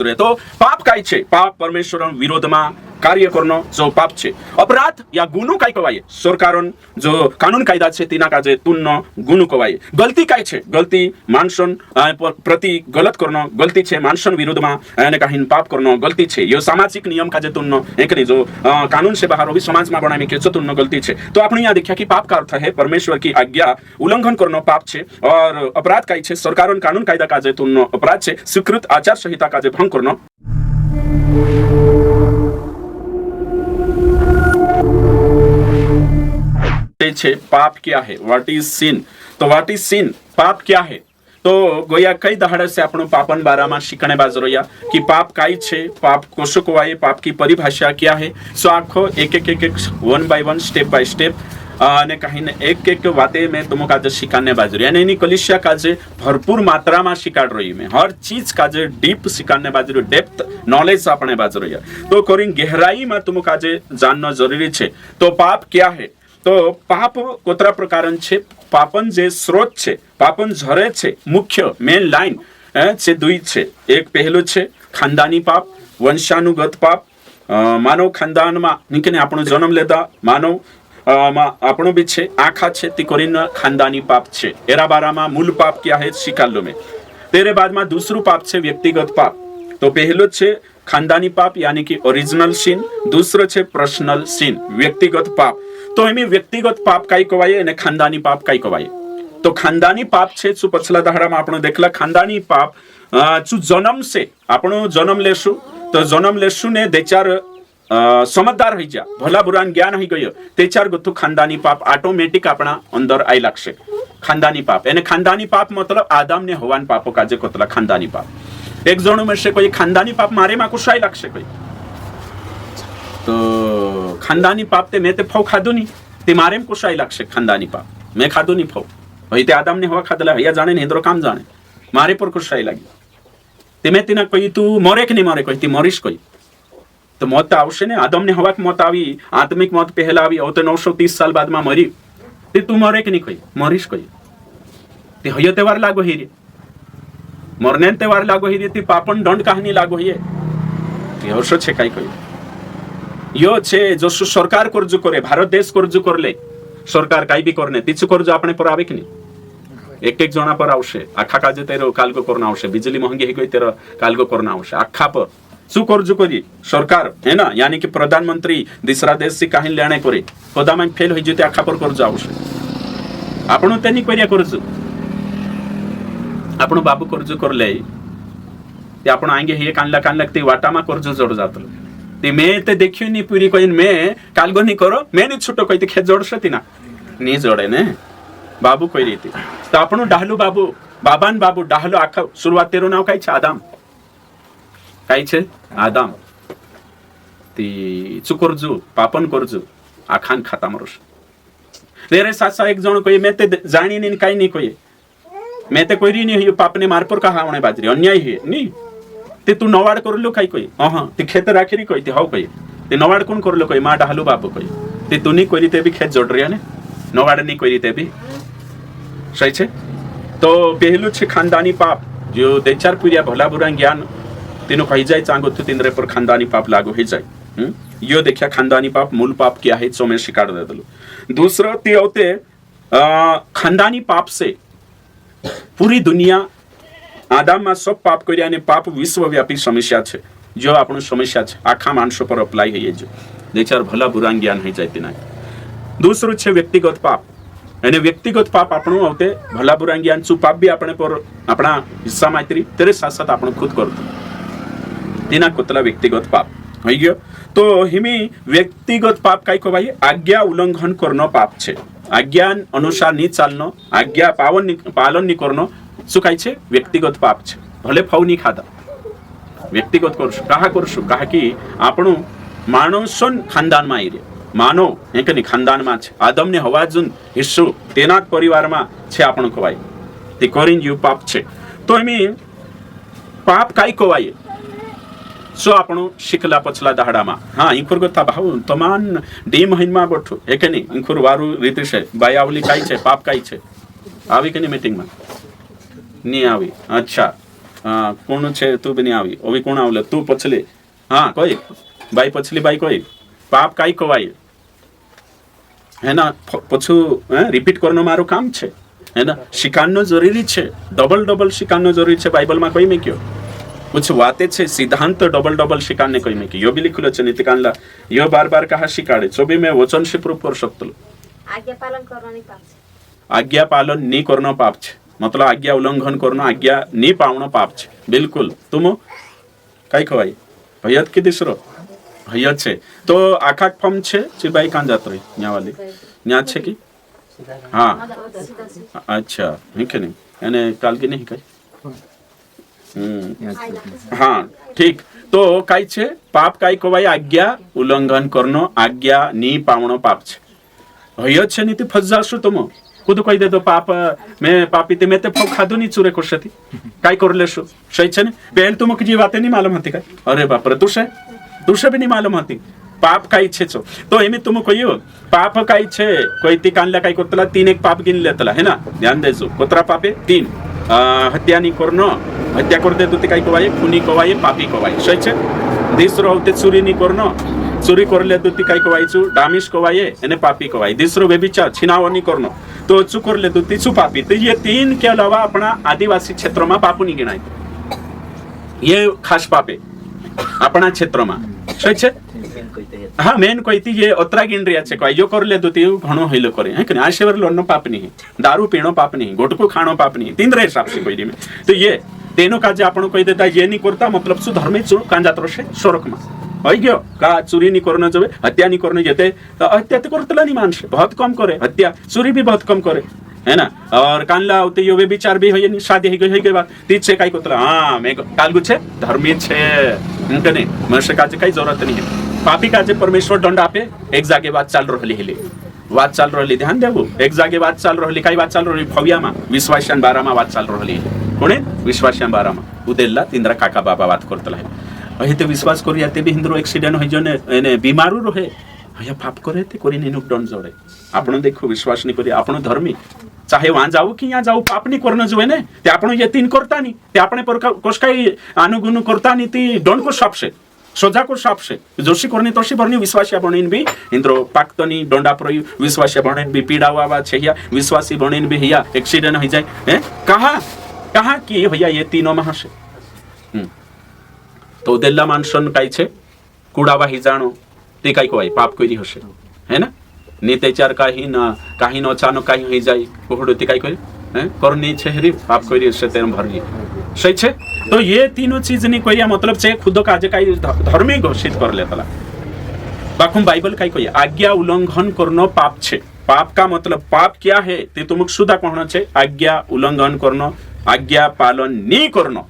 तो पाप काय छे? पाप परमेश्वर विरोध में कार्य करनो जो पाप छे। अपराध या गुनो काय कवाये? सरकार जो कानून कायदा छे तीना काजे तुन्नो गुनो कवाये। गलती काय छे? गलती मानसन प्रति गलत करनो गलती छे। मानसन विरोध में एने काहीन पाप करनो गलती छे। यो सामाजिक नियम काजे तुन्नो एकनी जो कानून से बाहर होगी समाज में बनामी के तुन्नो गलती छे। तो आपने यहाँ देखा कि पाप का अर्थ है परमेश्वर की आज्ञा उल्लंघन करनो पाप छे। और अपराध काय छे? सरकार कानून कायदा काजे तुन्नो अपराध छे। स्वीकृत आचार संहिता काजे भंग करनो छे। पाप क्या है? व्हाट इज सिन? तो व्हाट इज सिन? पाप क्या है? तो गोया कई दहाड़ से आपण पापन बारा में शिकणे बाजरोया कि पाप काय छे, पाप कोशो कोवाये, पाप की परिभाषा क्या है। सो आखो एक एक एक one by one step by step અને કહીને એક એક વાતે મેં तुम काजे शिकाने बाजरी यानी इनी कलिसिया काजे भरपूर मात्रा में शिकाड़ रही में हर चीज काजे डीप शिकाने बाजरी डेप्थ नॉलेज अपने बाजरी तो करीन गहराई में तुम काजे जानना जरूरी छे। तो पाप क्या है? तो पाप कोतरा प्रकारन छे। पापन जे स्रोत छे, पापन झरे छे, मुख्य मेन लाइन छे दुई छे। एक पहलो छे खानदानी पाप, वंशानुगत पाप। मानव खानदान में निकने आपणो जन्म लेता मानव આપણો બી છે આખા છે તી કરીને ખાનદાની પાપ છે। એરા બારામાં મૂળ પાપ क्या है શીખાલો में। तेरे बाद में दूसरू पाप છે व्यक्तिगत पाप। तो पहलो છે खानदानी पाप यानी कि ओरिजिनल सीन, दूसरो છે पर्सनल सीन व्यक्तिगत पाप। तो एमी व्यक्तिगत पाप काई कवाये અને ખાનદાनी पाप काई कवाये? तो खानदानी पाप છે શું પછલા દહાડામાં આપણે દેખલા ખાનદાनी पाप શું जन्म से આપણો जन्म लेशु तो जन्म लेशु ने दे चार समझदार हो जा भला बुरा ज्ञान हो गयो ते चार गुथु खानदानी पाप ऑटोमेटिक अपना अंदर आई लागशे। खानदानी पाप एने खानदानी पाप मतलब आदम ने हवान पापो काजे कोतला खानदानी पाप। एक जणो में से कोई खानदानी पाप मारे में कुछ आई लागशे कोई तो खानदानी पाप ते मैं ते फौ खादो नी ते मारे में कुछ आई लागशे। खानदानी पाप मैं खादो नी फौ भाई ते आदम ने हवा खादला या जाने ने हिंद्रो काम जाने मारे पर कुछ आई लागी ते मैं तीना कोई तू मरे कि नहीं मरे कोई ती मरीश कोई तो मौत आवशे ने। आदम ने हवा की मौत आई, आत्मिक मौत पहला आई और तो 930 साल बाद में मरी ते तू मरे कि नहीं कोई मरीश कोई ते हयो त्यौहार लागो ही रे मरने त्यौहार लागो ही रे ती पापन दंड कहानी लागो ही ये हर्ष छे काई कोई यो छे जो सरकार कर्ज करे भारत देश कर्ज करले सरकार काई भी करने तीच कर्ज अपने पर आवे कि नहीं एक एक जना पर आवशे आखा काजे तेरो कालगो करना आवशे। बिजली महंगी ही कोई तेरो कालगो करना आवशे आखा पर शू कर्ज करी सरकार है ना यानी कि प्रधानमंत्री दूसरा देश से कहीं लेने करे पदा में फेल हो जाते आखा पर कर्ज आवश्य आपण तेनी करिया कर्ज आपण बाबू कर्ज करले ते आपण आंगे हे कानला कानला ते वाटा में कर्ज जोड़ जातलो ते मैं ते देखियो नी पूरी कोई मैं कालगो नी करो मैं नी छुटो कोई ते खेत जोड़सती ना नी जोड़े ने बाबू कोई रीति तो आपण डाहलू बाबू बाबान बाबू डाहलो आखा शुरुआत तेरो नाव काई छे आदम काय छे आदम ती चुकरजू पापन करजू आखान खाता मरुष तेरे सासा एक जण कोई मैं ते जानी नहीं काई नहीं कोई मैं ते कोई नहीं हुई पाप ने मार पर कहा होने बाजरी अन्याय है नहीं ते तू नवाड़ कर लो काई कोई ते खेत राखी कोई ते हाउ कोई ते नवाड़ कौन कर लो कोई मां डालू बाबू कोई ते तू नहीं कोई ते भी खेत जोड़ रही है ने नवाड़ नहीं कोई ते भी सही छे। तो पहलू छे खानदानी पाप जो दे चार पीढ़िया भला बुरा ज्ञान तीनों कही जाए चांगो तो तीनरे पर खानदानी पाप लागू हो जाए। यो देखिया खानदानी पाप मूल पाप क्या है सो मैं शिकार दे दलो। दूसरा ते होते खानदानी पाप से पूरी दुनिया आदम में सब पाप करिया ने पाप विश्वव्यापी समस्या छे जो आपनो समस्या छे आखा मानसो पर अप्लाई है जो देचार भला बुरा ज्ञान है जाती ना। दूसरो छे व्यक्तिगत पाप एने व्यक्तिगत पाप आपनो होते भला बुरा ज्ञान चू पाप भी अपने पर अपना हिस्सा मात्री तेरे साथ साथ आपण खुद करतो तेना कोतला व्यक्तिगत पाप हो गयो। तो हिमी व्यक्तिगत पाप काय को भाई आज्ञा उल्लंघन करनो पाप छे। आज्ञा अनुसार नी चालनो आज्ञा पालन नी करनो शू काय छे व्यक्तिगत पाप छे। भले फौ नी खादा व्यक्तिगत करशु कहा करशु कहा कि आपणु मानसन खानदान में आई रे मानव एक खानदान में छे आदम ने हवा जुन हिस्सो तेना परिवार में छे आपण कवाय ते करीन यू पाप छे। तो एमी पाप काय कवाय सो आपण शिकला पछला दहाड़ा में हाँ इंखुर गोता भाव तमान डी महीना बैठो एक नहीं इंखुर वारू रीति से बायावली काई छे पाप काई छे आवी के मीटिंग में नहीं आवी अच्छा कोण छे तू भी नहीं आवी ओवी कोण आवले तू पछली हाँ कोई बाई पछली बाई कोई पाप काई कवाई है ना पछू रिपीट करनो मारो काम छे है ना शिकानो जरूरी छे डबल डबल शिकानो जरूरी छे बाइबल में कोई में क्यों कुछ वाते छे सिद्धांत डबल डबल शिकाने कोई में क्यों यो भी लिखलो छे नीति कानला यो बार बार कहा शिकाड़े जो भी मैं वचन से प्रूफ कर सकतो आज्ञा पालन करनो नहीं पाप छे आज्ञा पालन नहीं करनो पाप छे मतलब आज्ञा उल्लंघन करनो आज्ञा नहीं पावनो पाप छे बिल्कुल तुम काई खवाई भैयत की दिसरो भैयत छे तो आखा फम छे जे बाई कान जात रही न्या वाली न्या छे की हाँ अच्छा है के नहीं यानी काल की नहीं कई हाँ ठीक तो काई छे पाप काई कोवाई आज्ञा उल्लंघन करनो आज्ञा नी पावनो पाप छे भैयत छे नीति फजासु तुम खुद कही दे दो पाप मैं पापी ते मैं ते फो खादो नहीं चुरे कोशती काय करलेशु सही छे ने पहले तुमक जी बातें नहीं मालूम होती काय अरे बाप रे तुसे भी नहीं मालूम होती पाप काई छे छो तो एमे तुम कहियो पाप काई छे कोई ती कानला काय करतला तीन एक पाप गिन लेतला है ना ध्यान देजो कोतरा पापे तीन हत्या नहीं करनो हत्या करते तो काय कोवाय खुनी कोवाय पापी कोवाय सही छे दिसरो होते चोरी नहीं करनो चोरी करले तो ती काय कोवाय छु डामिश कोवाय एने पापी कोवाय दिसरो व्यभिचार छिनाव नहीं करनो तो चु करले तो ती छु पापी तो ये तीन के अलावा अपना आदिवासी क्षेत्र में पाप नहीं गिनाय ये खास पापे अपना क्षेत्र में सही छे हाँ मेन कहती ये ओतरा गिन रिया छे कोई जो करले तो ती घणो हेलो करे है कि आशेवर लोनो पाप नहीं दारू पीणो पाप नहीं गोटको खाणो पाप नहीं तीन रे हिसाब से कोई में तो ये तेनो काजे आपण कहि देता ये नहीं करता मतलब सु धर्मे चु कांजा तरसे सोरक में होई गयो का चोरी नहीं करनो जबे हत्या नहीं करनो जेते हत्या तो करतला नहीं मानसे बहुत कम करे हत्या चोरी भी बहुत कम करे है ना और कानला होते यो विचार भी होय नहीं शादी होई गई बात तीच छे काई करतला हां मैं कालगु छे धर्मी छे उनके मनुष्य काजे काई जरूरत नहीं है पापी काजे परमेश्वर दंड आपे एक जागे बात चाल रहली हेले बात चाल रहली ध्यान देबो एक जागे बात चाल रहली काई बात चाल रहली भव्या में विश्वासियान 12 में बात चाल रहली कोणे विश्वासियान 12 में उदेल्ला तिंद्रा काका बाबा बात करतला है अहिते विश्वास करिया ते भी हिंद्रो एक्सीडेंट होई जने एने बीमारू रहे हया पाप करे ते कोरी नेनुक दंड जोड़े आपण देखो विश्वास नहीं करिया आपण धर्मी चाहे वहां जाओ कि यहाँ जाओ पाप नहीं करना जो है ने ते आपण ये तीन करता नहीं ते आपने पर कोसकाई अनुगुण करता नहीं ती दंड को साप से सजा को साप से जोशी करनी तोशी भरनी विश्वासी बनेन भी इंद्रो पाक्तनी दंडा पर विश्वासी बनेन भी पीड़ा हुआ छेया विश्वासी बनेन भी हिया एक्सीडेंट हो जाए हैं कहा कि भैया ये तीनों महा से तो देल्ला मानसन काई छे कूड़ावाही जानो ते काई कोई पाप कोई हसे है ना नीतेचार काही न अचानक काही हो जाए कोहड़ो ते काई कोई हैं करनी छे हरी पाप कोई हसे तेन भरली सही छे तो ये तीनों चीज नहीं कोई मतलब छे खुद काजे काई धर्मी घोषित कर लेतला बाकुम बाइबल काई कोई आज्ञा उल्लंघन करनो पाप छे पाप का मतलब पाप क्या है ते तुमक सुधा कहनो छे आज्ञा उल्लंघन करनो आज्ञा पालन नहीं करनो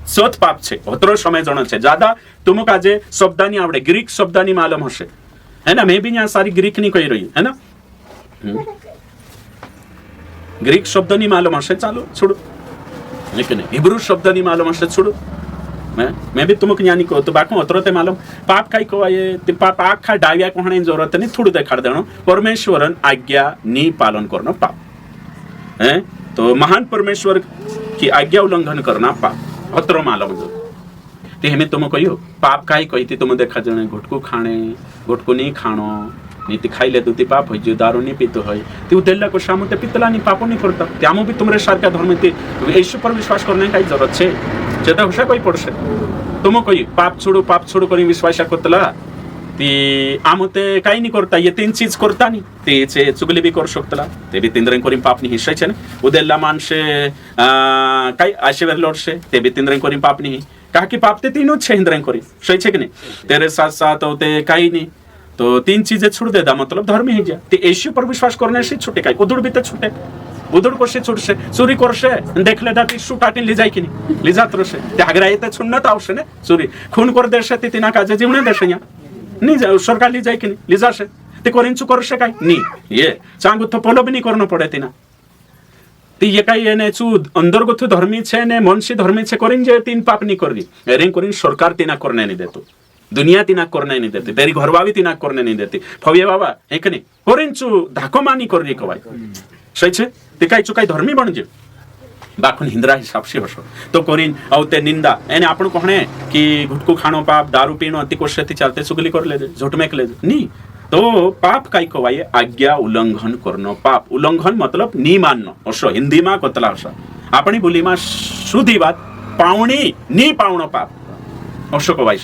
सोत पाप छे होतरो समय जणो छे ज्यादा तुमक आजे शब्दानी आवडे ग्रीक शब्दानी मालूम हशे है ना मैं भी यहाँ सारी ग्रीक नहीं कही रही है ना ग्रीक शब्दानी मालूम हशे चालो छोड़ो लेकिन हिब्रू शब्दानी मालूम हशे छोड़ो मैं भी तुमक ज्ञानी को तो बाको होतरो ते मालूम पाप काई को ये ते पाप आखा डाव्या कोहणे जरूरत नहीं थोड़ो देखाड़ देनो परमेश्वरन आज्ञा नी पालन करनो पाप हैं तो महान परमेश्वर की आज्ञा उल्लंघन करना पाप होतरो मालूम जो ते हमें तुम कहियो पाप काई कहती तुम देखा जने घुटको खाणे घुटको नहीं खाणो नीति खाइले तो ती पाप होय दारू नहीं पीतो होय ती उदेल्ला को शामु ते पितला नहीं पाप नहीं करता त्यामो भी तुमरे सारखा धर्म ते येशू पर विश्वास करने काई जरूरत छे जेता होशा कोई पड़से तुम कहि पाप छोड़ो करी विश्वास करतला ती आमते काई नहीं करता ये तीन चीज करता नहीं ते चे चुगली भी कर शकतला ते भी तीन रंग करी पाप नहीं हिस्सा छे ने उदेल्ला मानसे काई आशीर्वाद लड़से ते भी तीन रंग करी पाप नहीं कहा कि पाप ते तीनों छे हिंद्रंग करी सही छे कि नहीं तेरे साथ साथ होते काई नहीं तो तीन चीजें छोड़ देदा मतलब धर्मी ही जा ते येशू पर विश्वास करने से छूटे काई उदुड़ भी तो छूटे उदुड़ को से छूट से चोरी कर से देख ले दा ती सुटाटी ले जाय कि नहीं ले जात रसे ते आग्रा येते छुन्नत आवश्य ने चोरी खून कर देशे ती तिना काजे जीवने देशे या नहीं जा सरकार ले जाय कि नहीं ले जाशे ते करिंचू कर से काई नहीं ये चांगु तो पोलो भी नहीं करनो पड़े तिना ती ये काई एने चू अंतर्गत धर्मी छे ने मनसी धर्मी छे करिन जे तीन पाप नहीं करगी एरिंग करिन सरकार तिना करने नहीं देतो दुनिया तिना करने नहीं देती तेरी घरवावी तिना करने नहीं देती फवे बाबा एक नहीं करिन चू धाको मानी कररी कवाय सही छे ते काई चुकाई धर्मी बन जे बाखुन हिंद्रा हिसाब से हसो तो कोरिन औते निंदा एने आपण कहणे कि गुटकू खाणो पाप दारू पीणो अति कोशेती चालते चुगली कर ले झूठ मेक ले नी तो पाप काय कोवाये आज्ञा उल्लंघन करनो पाप उल्लंघन मतलब नी माननो असो हिंदी मा कोतला असो आपणी बोली मा शुद्धी बात पावणी नी पावणो पाप असो कोवाय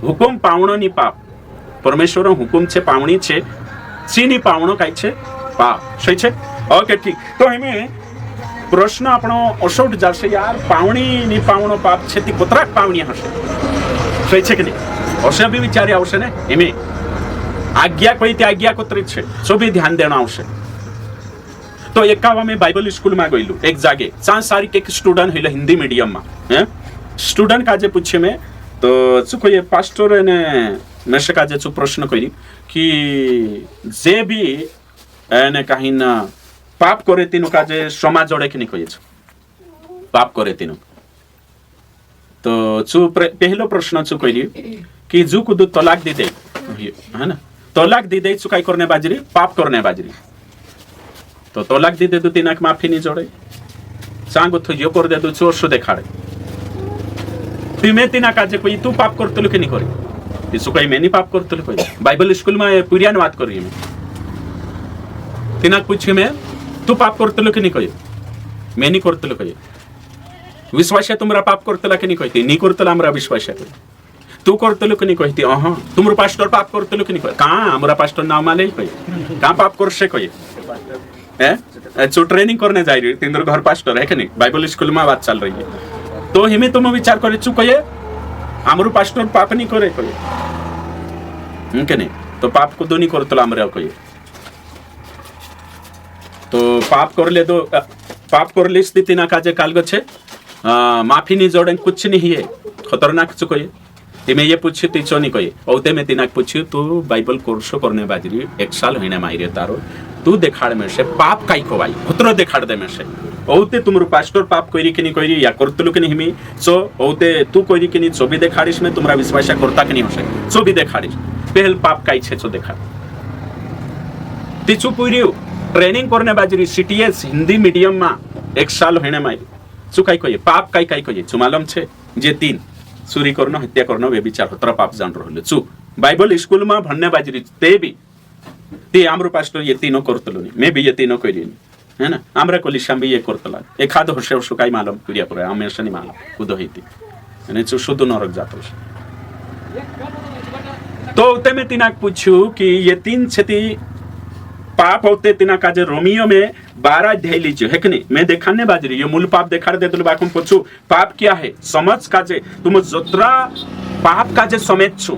हुकुम पावणो नी पाप परमेश्वर हुकुम छे पावणी छे चीनी पावणो काय छे पाप सही छे ओके ठीक तो हमें प्रश्न આપણો અસોટ જશે યાર પાવણી ની પાવણો પાપ છે તે કોતરાક પાવણી હશે સહી છે કે નહીં હશે બી વિચારી આવશે ને એમે આજ્ઞા કોઈ તે આજ્ઞા કોતરી છે સો બી ધ્યાન દેਣਾ આવશે તો એકાવા મેં બાઇબલ સ્કૂલ માં ગયેલું એક જાગે ચાર સારી એક સ્ટુડન્ટ હેલા હિન્દી મીડિયમ માં હે સ્ટુડન્ટ કાજે પૂછે મેં તો શું કોઈ પાસ્ટર એને મેશે કાજે શું પ્રશ્ન કરી કે જે બી એને કાહીન पाप करे तीनु काजे समाज जोड़े कि नहीं कहे पाप करे तीनु तो चु पहलो प्रश्न चु कहली कि जु कुदु तलाक दी दे है ना तलाक दी दे चु काय करने बाजरी पाप करने बाजरी तो तलाक दी दे तो तीनाक माफी नहीं जोड़े सांग तो यो कर दे दो चोर सु देखाड़े तिमे तीना काजे कोई तू पाप करतलु कि नहीं करी इसु कोई मैं नहीं पाप करतलु कोई बाइबल स्कूल में पुरियान बात करी मैं तीनाक पूछी मैं तू पाप करतलो की नहीं कही मैं नहीं करतलो कही विश्वास तुमरा पाप करतला की नहीं कहती नहीं करतला हमरा विश्वास तू करतलो की नहीं कहती अहाँ तुमरो पास्टर पाप करतलो की नहीं कही कहाँ हमरा पास्टर नाम माले कही कहाँ पाप कर से कही जो ट्रेनिंग करने जा रही तीन घर पास्टर है कि नहीं बाइबल स्कूल में बात चल रही है तो हमें तुम विचार करे चु कहे हमरो पास्टर पाप नहीं करे कही के नहीं तो पाप को दो नहीं करतला हमरा कही तो पाप कर ले तो पाप कर ले स्थिति ना काजे काल गछे माफी नहीं जोड़े कुछ नहीं है खतरनाक चु कहे तिमे ये पूछी ती चो नहीं कहे औते में तिनाक पूछी तू बाइबल कोर्स करने बाजरी एक साल होने मायरे तारो तू देखाड़ में से पाप काई को भाई खतरो देखाड़ दे में से औते तुमरो पास्टर पाप कोइरी कि नहीं कोइरी या करतलु कि नहीं मी सो औते तू कोइरी कि नहीं सो भी देखाड़िस में तुमरा विश्वास करता कि नहीं होसे सो भी देखाड़िस पहल पाप काई छे सो देखाड़ तिचु पूरी ट्रेनिंग करने बाजरी सीटीएस हिंदी मीडियम में एक साल होने मायरी चु काई कहे पाप काई काई कहे चु मालूम छे जे तीन चोरी करनो हत्या करनो व्यभिचार होत्र पाप जान रहले चु बाइबल स्कूल में भन्ने बाजरी ते भी ते आमरो पास्टर ये तीनों करतलो नहीं मैं भी ये तीनों कइली है ना आमरा कोलिशाम भी ये करतला एखाद होशे सुकाई मालूम पुरिया पुरा हमेशा नहीं मालूम खुद होईती અને चु शुद्ध नरक जातो तो ते में तिनाक पूछू कि ये तीन छती पाप होते तिना काजे रोमियो में 12 अध्याय लीजिए है कि नहीं मैं देखाने बाजरी ये मूल पाप देखा दे तो बाकुम पूछू पाप क्या है समझ काजे तुम जोत्रा पाप काजे समेत छु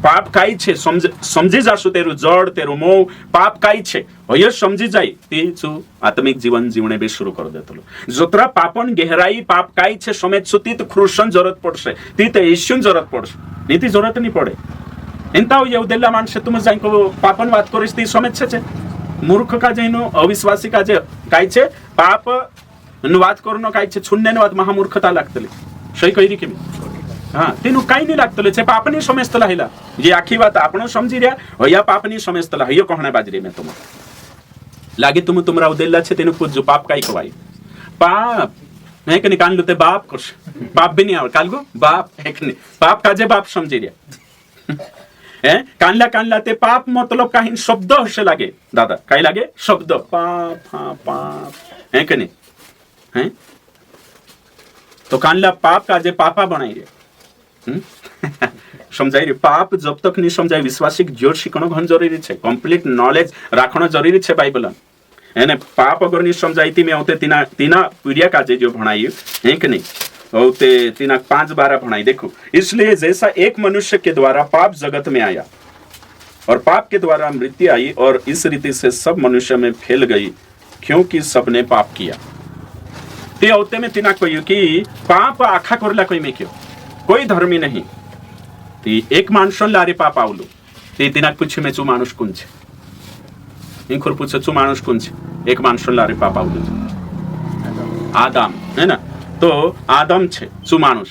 पाप काई छे समझी जाशु तेरु जड़ तेरु मोह पाप काई छे होय समझी जाई ती छु आत्मिक जीवन जीवने भी शुरू कर देतलो जोत्रा पापन गहराई पाप काई छे समेत छु ती तो क्रूशन जरूरत पड़से ती तो यीशु जरूरत पड़से नीति जरूरत नहीं पड़े एंता ये उदेला मानसे तुम जाई को पापन बात करिस ती समेत छे मूर्ख का जैनो अविश्वासी का जे काय छे पाप अनुवाद करनो काय छे छुन्ने अनुवाद महामूर्खता लागतले सही कहिरी कि हां तेनु काय नहीं लागतले छे पाप नहीं समजतला हैला जे आखी बात आपनो समझी रिया होया पाप नहीं समजतला हयो कहणे बाजरी में तुम लागे तुम तुमरा उदेला छे तेनु पूछ जो पाप काय खवाई पाप है कि निकाल लुते बाप कुछ पाप भी नहीं आवे कालगो बाप है कि नहीं पाप का जे बाप समझी रिया कानला कानला ते पाप मतलब काही शब्द हसे लागे दादा काय लागे शब्द पाप हाँ पाप है कि नहीं है तो कानला पाप का जे पापा बनाई रे समझाई रे पाप जब तक नहीं समझाई विश्वासिक जोर शिकणो घन जरूरी छे कंप्लीट नॉलेज राखणो जरूरी छे बाइबल है पाप अगर नहीं समझाई में होते तीना तीना पीढ़िया का जो भणाई है कि नहीं होते तीना 5-12 भणाई देखो इसलिए जैसा एक मनुष्य के द्वारा पाप जगत में आया और पाप के द्वारा मृत्यु आई और इस रीति से सब मनुष्य में फैल गई क्योंकि सबने पाप किया ते होते में तीना कोई कि पाप आखा करला कोई में क्यों कोई धर्मी नहीं ती एक माणसन लारे पाप आवलो ते तीना पूछे में चु माणूस कोण छे इंखोर पूछे चु माणूस कोण छे एक माणसन लारे पाप आवलो आदम है ना तो आदम छे चु माणूस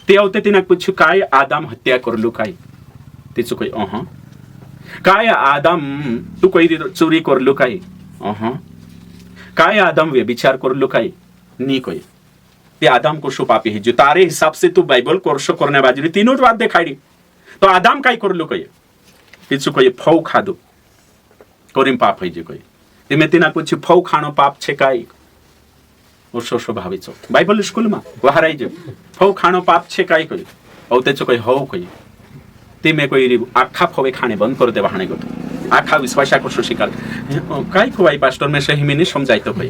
ते होते तीना पूछ्યું काय आदम हत्या करलू काय तेचु कोई काय आदम तू कोई चोरी करलू काय काय आदम व्यभिचार करलू काय नी कोई ते आदम को पापी है जो तारे हिसाब से तू बाइबल कोर्स करने बाजरी तीनों बात दिखाई तो आदम काय करलो कहे किछु कहे फौ खादो करीम पाप है जे कहे तेमे तिना कुछ फौ खानो पाप छे काय ओसो स्वभावी छो बाइबल स्कूल में वहाराई जे फौ खानो पाप छे काय कहे औ ते कहे हौ कहे तेमे कोई आखा फवे खाने बंद कर दे बहाने गो आखा विश्वासा को शिकार काय को भाई पास्टर में सही में नहीं समझाई तो भाई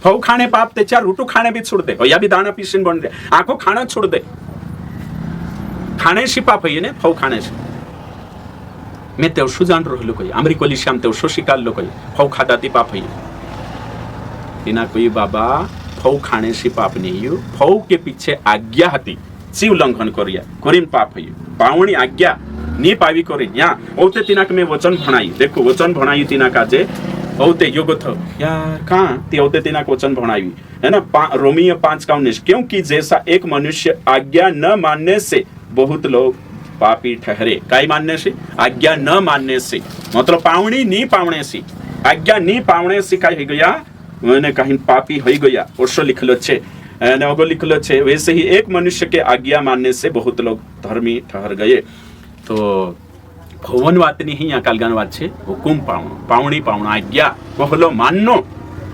फौ खाने पाप ते चार रोटू खाने भी छोड़ दे या भी दाना पीसिन बन दे आंखों खाना छोड़ दे खाने से पाप है ने फौ खाने से मैं तेव सुजान रहलो कही आमरी कोली श्याम तेव सो शिकार लो कही फौ खाता ती पाप है तिना कोई बाबा फौ खाने से पाप नहीं हो फौ के पीछे आज्ञा हती सी उल्लंघन करिया करीम पाप है पावणी आज्ञा नी पावी करे या औते तिना के में वचन भणाई देखो वचन भणाई तिना का जे औते योगो थ यार कहां ते औते तिना को वचन भणाई है ना रोमियो 5:19 क्योंकि जैसा एक मनुष्य आज्ञा न मानने से बहुत लोग पापी ठहरे काय मानने से आज्ञा न मानने से मतलब पावणी नी पावणे से आज्ञा नी पावणे से काय हो गया मैंने कहीं पापी हो गया ओसो लिखलो छे ने ओगो लिखलो छे वैसे ही एक मनुष्य के आज्ञा मानने से बहुत लोग धर्मी ठहर गए तो भवन बात नहीं यहाँ कालगान बात है हुकुम पावणी पावना आज्ञा कहलो माननो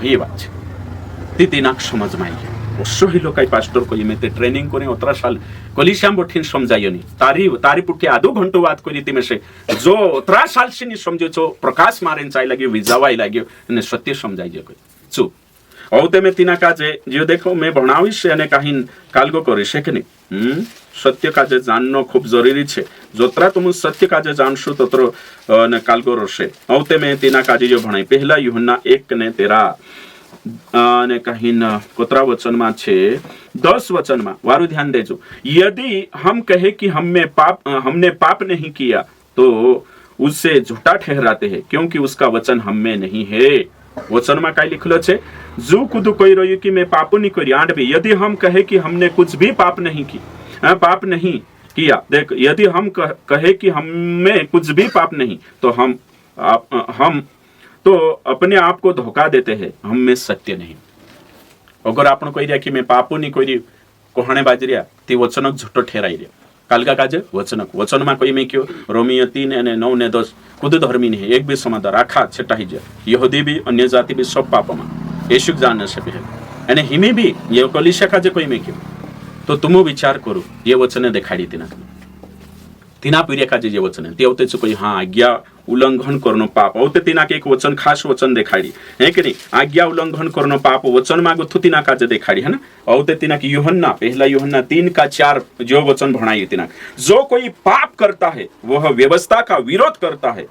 ये बात है ती दिनाक समझ में आई ओसो ही लोग पास्टर को ये ट्रेनिंग करे 18 साल कलिश्याम बोठिन समझाइयो नहीं तारी पुट्टी आधो घंटो बात करी थी में से जो 18 साल से नहीं समझो छो प्रकाश मारे चाय लगे विजावाई लगे ने सत्य समझाइयो कोई चुप औते में तिना का जे जो देखो मैं भणावी से अने काहीन कालगो करे से के नहीं सत्य का जे जाननो खूब जरूरी छे जोत्रा तुम सत्य का जे जानशो तोत्रो ने कालगो रोसे औते में तिना का जे जो भणाई पहला यूहन्ना 1:13 ने काहीन कोतरा वचन में छे 10 वचन में वारु ध्यान देजो यदि हम कहे कि हमने पाप नहीं किया तो उससे झूठा ठहराते हैं क्योंकि उसका वचन हम में नहीं है वचन में काय लिखलो छे जो कुदु कोई रही कि मैं पाप नहीं करी 8 भी यदि हम कहे कि हमने कुछ भी पाप नहीं किया देख यदि हम कहे कि हमें कुछ भी पाप नहीं तो हम तो अपने आप को धोखा देते हैं हम में सत्य नहीं अगर आपन कोई कि मैं पाप नहीं करी कोहणे बाजरिया ते वचनक झूठो ठहराई रे कालका काजे वचन में कोई में क्यों रोमियो 3:9-10 खुद धर्मी नहीं एक भी समाधान आखा छटा ही जाए यहूदी भी अन्य जाति भी सब पाप में यीशु जानने से पहले यानी हिमे भी ये कलिशा का जे कोई में क्यों तो तुम विचार करो ये वचन दिखाई तिना पीरिया का जे वचन ते औते कोई हाँ आज्ञा उल्लंघन करनो पाप औते तिना के एक वचन खास वचन दिखाई है कि नहीं आज्ञा उल्लंघन करनो पाप वचन मागो तिना का जे दिखाई है ना औते तिना की यूहन्ना पहला यूहन्ना 3:4 जो वचन भणाई तिना जो कोई पाप करता है वह व्यवस्था का विरोध करता है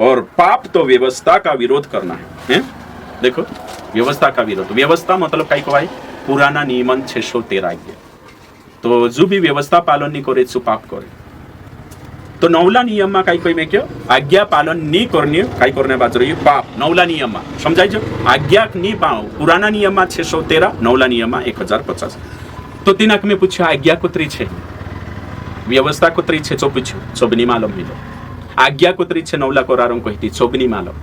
और पाप तो व्यवस्था का विरोध करना है देखो व्यवस्था का विरोध व्यवस्था मतलब कई को भाई पुराना नियमन 613 आज्ञा तो जो भी व्यवस्था पालन नहीं करे सो पाप करे तो नौला नियम में कई में क्यों आज्ञा पालन नहीं करने कई करने बात रही पाप नौला नियम में समझाई जो आज्ञा नहीं पाओ पुराना नियम में 613 नौला नियम में 1050 तो तिनक में पूछा आज्ञा कुतरी छे व्यवस्था कुतरी छे चो पूछो चोबनी मालूम मिलो आज्ञा कुतरी छे नौला कोरारम कहती चोबनी मालूम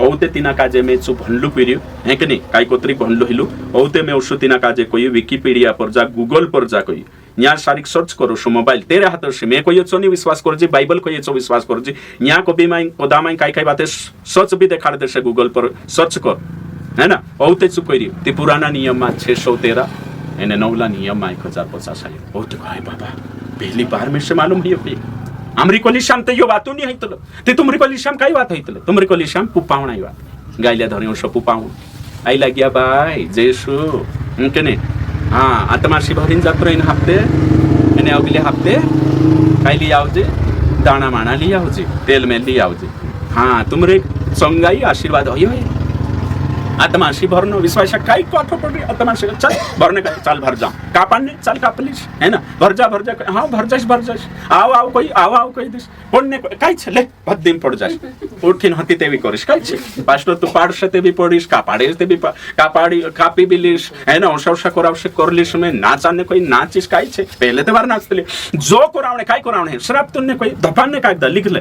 औते तिना काजे में चो भंडलू पीरियो है कि नहीं कई कोतरी भंडलू हिलू औते में उस तिना काजे कोई विकिपीडिया पर जा गूगल पर जा कोई यहाँ सारिक सर्च करो सो मोबाइल तेरे हाथ से मैं कोई नहीं विश्वास कर बाइबल को ये विश्वास कर यहाँ को भी कोदामाई कई बातें सर्च भी देखा दे से गूगल पर सर्च कर है ना औते चुप करी ती पुराना नियम में 613 एने नौला नियम में 1050 आयो औते भाई बाबा पहली बार में से मालूम है ये आमरी कोलिशाम तो यो बातू नहीं है ते तुमरी कोलिशाम काई बात है तुमरी कोलिशाम पुपावण आई बात गायल्या धरे सो पुपावण आई लाग्या बाय जेसु के नहीं हाँ आत्माशी भरीन जात्रो इन हफ्ते एने अगले हफ्ते काई लिया आउजे दाना माना लिया आउजे तेल में लिया आउजे हाँ तुमरे संगाई आशीर्वाद होय आत्माशी भरनो विश्वास काई कोठो पड़ी आत्माशी चल भरने का चल भर जा कापने चल कापलिस है ना भर जा हाँ भर जास आओ कोई दिस पढ़ने काई छे ले बहुत दिन पड़ जास उठिन हती तेवी करिस काई छे पास्टर तू पाड़सते भी पड़िस कापाड़ेते भी कापाड़ी कापी बिलिस है ना ओसा करावसे करलिस में नाचाने कोई नाचिस काई छे पहले तो बार नाचतले जो करावणे काई करावणे श्राप तुने कोई धपाने कागदा लिख ले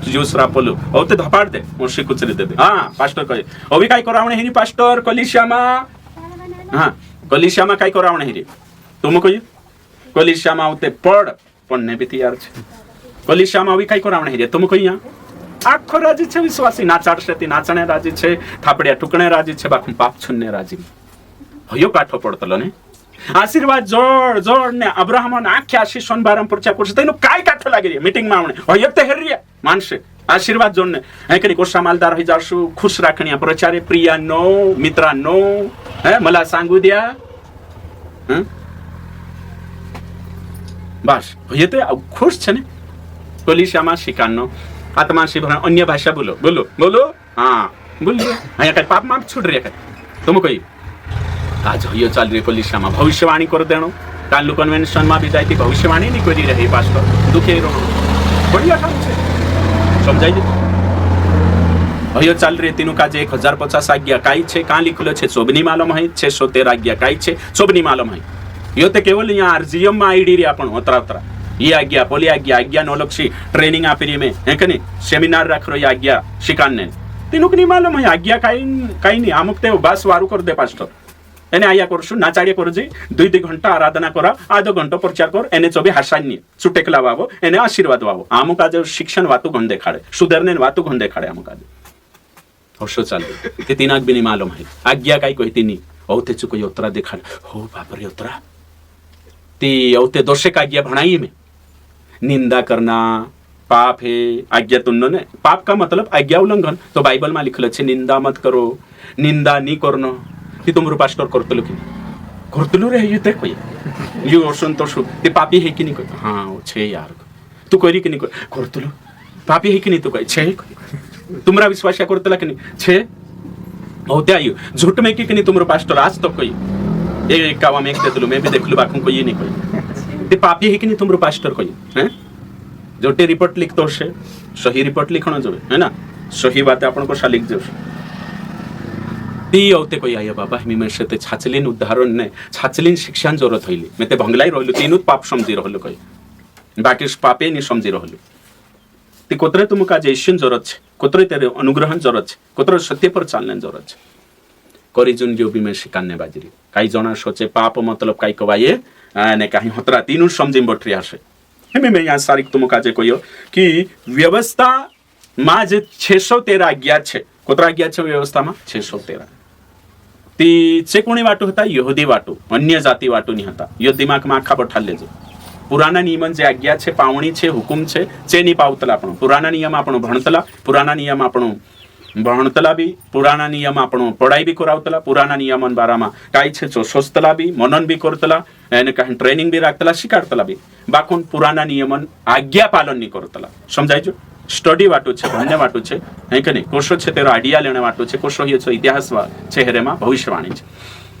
जो श्राप बोलो ओते धपाड़ दे ओसी कुचरी दे हां पास्टर कहे अभी काय करावणे हिनी पास्टर कलिशामा हां कलिसियाમાં કઈ કરાવ નહીં રે तुम कहिए कलिसियाમાં આવતે પડ પણ ને બી તૈયાર છે કલિસિયામાં આવી કઈ કરાવ નહીં રે तुम कहिए આખો રાજી છે વિશ્વાસી નાચાડશે તે નાચણે રાજી છે થાપડિયા ટુકણે રાજી છે બાખું પાપ છુન્ને રાજી હયો કાઠો પડતલો ને આશીર્વાદ જોડ જોડ ને અબ્રાહમન આખી આશીષોન બારમ પરચા કરશે તેનું કાઈ કાઠો લાગી રે મીટિંગ માં આવણે હયો તે હેરિયા માનશે આશીર્વાદ જોડને હે કરી કોશા માલદાર હઈ જાશું ખુશ રાખણિયા પ્રચારે પ્રિયા નો મિત્રા નો હે मला सांगू द्या બસ હયો તે ખુશ છે ને કલિસિયામાં શિકારનો આત્માશી ભરણ અન્ય ભાષા બોલો બોલો બોલો હા બોલો અહીંયા કઈ પાપ માપ છૂટ રે કઈ तुम कही आज हयो चाल रे कलिसियाમાં ભવિષ્યવાણી कर देणो काल कन्वेन्शन में भी जाती भविष्यवाणी नहीं करी रही पास्टर दुखे रो बढ़िया काम छे समझाई दे हयो चाल रे तीनु काजे 1050 आज्ञा काई छे का लिखलो छे सोबनी मालूम है 613 आज्ञा काई छे सोबनी मालूम है यो ते केवल यहाँ आरजीएम में आईडी रे आपण उतरा उतरा ये आज्ञा पोली आज्ञा नोलक्षी ट्रेनिंग आपी रही में है कने सेमिनार रख रो ये आज्ञा शिकाने तीनु कनी मालूम है आज्ञा काई काई नहीं आमुक ते बस वारू कर दे पास्टर एने आया करशु नाचाड़िया करजे 2 घंटा आराधना करा आधो घंटो प्रचार कर एने चोबी हासान्य सुटेक लावावो एने आशीर्वाद वावो आमुक आज शिक्षण वातु घन देखाड़े सुधरने वातु घन देखाड़े आमुक आज होशो चाले ते तीनाक भी नहीं मालूम है आज्ञा काई कहती नहीं औते चुको योत्रा देखाड़ हो बाप रे योत्रा ती औते दोषक आज्ञा भणाई में निंदा करना पाप है आज्ञा तुन्नो ने पाप का मतलब आज्ञा उल्लंघन तो बाइबल में लिखल छे निंदा मत करो निंदा नहीं करनो ती तुमरो पास्टर करतलो कि करतलो रे ये ते कोई यो असंतोष ते पापी है कि नहीं कोई हां वो छे यार तू करी कि नहीं करतलो पापी है कि नहीं तू कोई छे तुमरा विश्वास करतला कि नहीं छे होते आयो झूठ में कि नहीं तुमरो पास्टर आज तो कोई एक कावा में एक देतलो मैं भी देखलो बाकू कोई नहीं कोई ते पापी है कि नहीं तुमरो पास्टर कोई हैं जोटे रिपोर्ट लिखतो छे सही रिपोर्ट लिखणो जोवे है ना सही बात आपन को सा लिख जो ती औते कोई आया बाबा मी में से छाचलीन उदाहरण ने छाचलीन शिक्षण जरूरत होइली मैं ते भंगलाई रहलो तीनु पाप समझी रहलो कोई बाकी पापे नहीं समझी रहलो ती कोतरे तुम का जैशन जरूरत छे कोतरे तेरे अनुग्रहण जरूरत छे कोतरे सत्य पर चालने जरूरत छे करी जुन जो भी में शिकाने बाजरी काई जना सोचे पाप मतलब काई कवाये ने काई होतरा तीनु समझी बटरी आसे हमें मैं यहाँ सारी तुम का जे कोयो कि व्यवस्था मा जे 613 आज्ञा छे कोतरा आज्ञा छे व्यवस्था में 613 ती चे कोणी वाटू हता यहूदी वाटू अन्य जाति वाटू नहीं हता यो दिमाग में आखा बठाल लेजे पुराना नियमन जे आज्ञा छे पावणी छे हुकुम छे चे नहीं पावतला आपण पुराना नियम आपण भणतला पुराना नियम आपण भणतला भी पुराना नियम आपण पढ़ाई भी करावतला पुराना नियमन बारामा काई छे जो सोचतला भी मनन भी करतला एने काई ट्रेनिंग भी राखतला शिकाडतला भी बाकुन पुराना नियमन आज्ञा पालन नहीं करतला समझाइजो स्टडी वाटो छे भण्य वाटो छे है के नहीं कोशो छे तेरो आइडिया लेने वाटो छे कोशो ये छे इतिहास चेहरे में भविष्यवाणी छे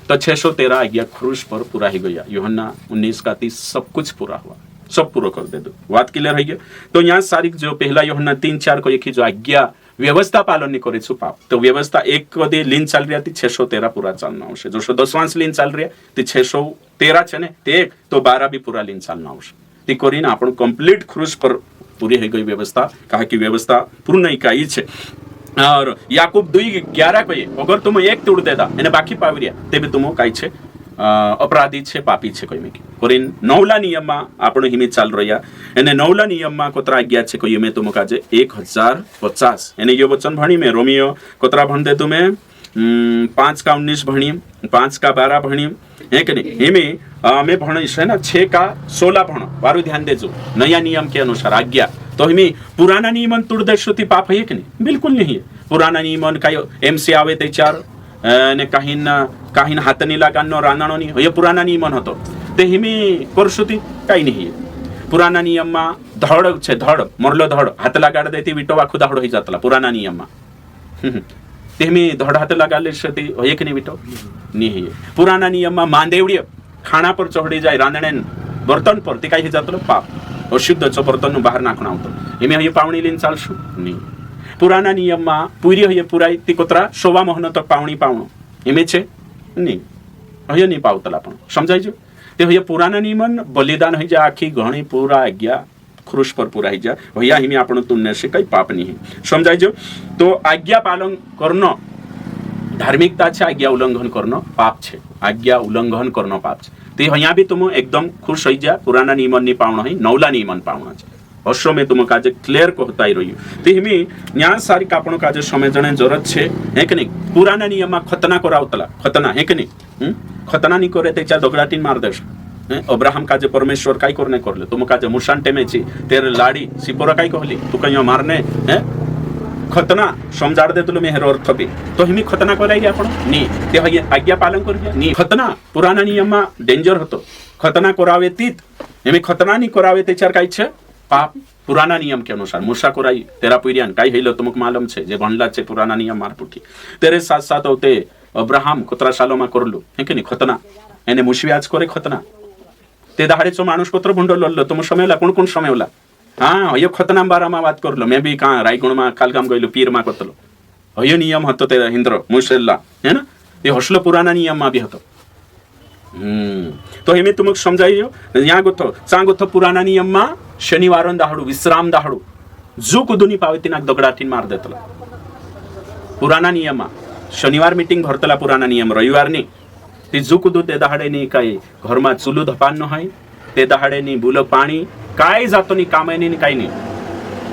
तो 613 आज्ञा क्रूस पर पूरा ही गया यूहन्ना 19:30 सब कुछ पूरा हुआ सब पूरा कर दे दो बात क्लियर है गया तो यहाँ सारी जो पहला यूहन्ना 3-4 को एक ही जो आज्ञा व्यवस्था पालन नहीं करे पाप तो व्यवस्था एक कदी लीन चाल रही थी 613 पूरा चालना आवश्यक जो 10 लीन चाल रही थी 613 छे ने ते एक तो 12 भी पूरा लीन चालना आवश्यक ती करीने आपण कंप्लीट क्रूस पर पूरी हो गई व्यवस्था कहा कि व्यवस्था पूर्ण इकाई छे और याकूब 2:11 कहे अगर तुम एक तोड़ देदा एने बाकी पावरिया ते भी तुम काई छे अपराधी छे पापी छे कोई में कोरिन 9ला नियम में आपण हिमी चाल रह्या एने 9ला नियम में कोतरा आज्ञा छे कोई में तुम काजे 1050 एने यो वचन भणी में रोमियो कोतरा भण दे तुमे 5:19 भणी 5:12 भणी है कि नहीं हिमी मैं भणी है ना 6:16 भण वारू ध्यान देजो नया नियम के अनुसार आज्ञा तो हिमी पुराना नियमन तोड़ देशो ती पाप है कि नहीं बिल्कुल नहीं है पुराना नियमन काय एमसी आवे ते 4 ने काहीन हातनी लागानो रानानो नहीं ये पुराना नियमन होतो ते हिमी करशुती काई नहीं है पुराना नियम में धड़ छे धड़ मरलो धड़ हाथ लगाड़ देती विटो आखु धड़ हो जातला पुराना नियम में ते हिमी धड़ हाथ लगा ले शती होय कि नहीं विटो नहीं है पुराना नियम में मांदेवड़ी खाना पर चढ़ी जाए रांधणे बर्तन पर ते काई जातलो पाप अशुद्ध चो बर्तन बाहर नाखणा आवतो हिमी होय पावणी लीन चालशु नहीं पुराना नियम में पूरी होय पुराई ती कोतरा 16 महीना तक पावणी पावणो हिमे छे नहीं होय नहीं पावतला पण समझाइजो ते होय पुराना नियमन बलिदान होई जा आखी घणी पूरा आज्ञा क्रूस पर पूरा ही जा भैया हिमी आपण तुन्ने से कई पाप नहीं है समझाइजो तो आज्ञा पालन करनो धार्मिकता छे आज्ञा उल्लंघन करनो पाप छे आज्ञा उल्लंघन करनो पाप छे ते हया भी तुम एकदम खुश होई जा पुराना नियमन नि पावणो है नवला नियमन पावणो छे अश्व में तुम काजे क्लियर कहताई रही ते हिमी न्याय सारी कापण काजे समझणे जरूरत छे है कि नहीं पुराना नियम में खतना करावतला खतना है कि नहीं खतना नहीं करे तेच्या दगडाटीन मार देश अब्राहम काजे परमेश्वर काय करने करले तुम काजे मुशान टेमेची तेरे लाडी सिपोरा काय कहली तू कहियो मारने हैं खतना समझाड़ दे तुलो मेहर अर्थ भी तो हिमी खतना कराई आपण नी ते हय आज्ञा पालन करूया नी खतना पुराना नियम में डेंजर होतो खतना करावे तीत हिमी खतना नहीं करावे तेच्यार काय छे पाप पुराना नियम के अनुसार मूसा कोराई तेरा पुरियान काय हेलो तुमक मालूम छे जे भणला छे पुराना नियम मारपुठी तेरे साथ साथ होते अब्राहम कुत्रा सालोमा करलो हे की नहीं खतना एने मुशव्याज करे खतना ते दाहाडेचो माणूस कोत्र भुंडलो तुम समयला कोण कोण समयला हाँ हयो खतना बारामा बात करलो मैं भी कहाँ रायगुणमा खालगाम गयलो पीरमा करतलो हयो नियम हतो ते हिंद्र मुशेल्ला है ना ते हसलो पुराना नियम मा भी हतो तो हेमे तुमक समजायो या गोथो चा गोथो पुराना नियम मा शनिवारन दाहडू विश्राम दाहडू जो कुदुनी पावतीना दगडाठीन मार देतला पुराना नियम मा शनिवार मीटिंग भरतला पुराना नियम रविवार नी ती जो कुदू ते दाहडे नी काय घर मा चुलू धपान न है ते दाहडे नी बुलो पाणी काय जातो नी कामे नी काय नी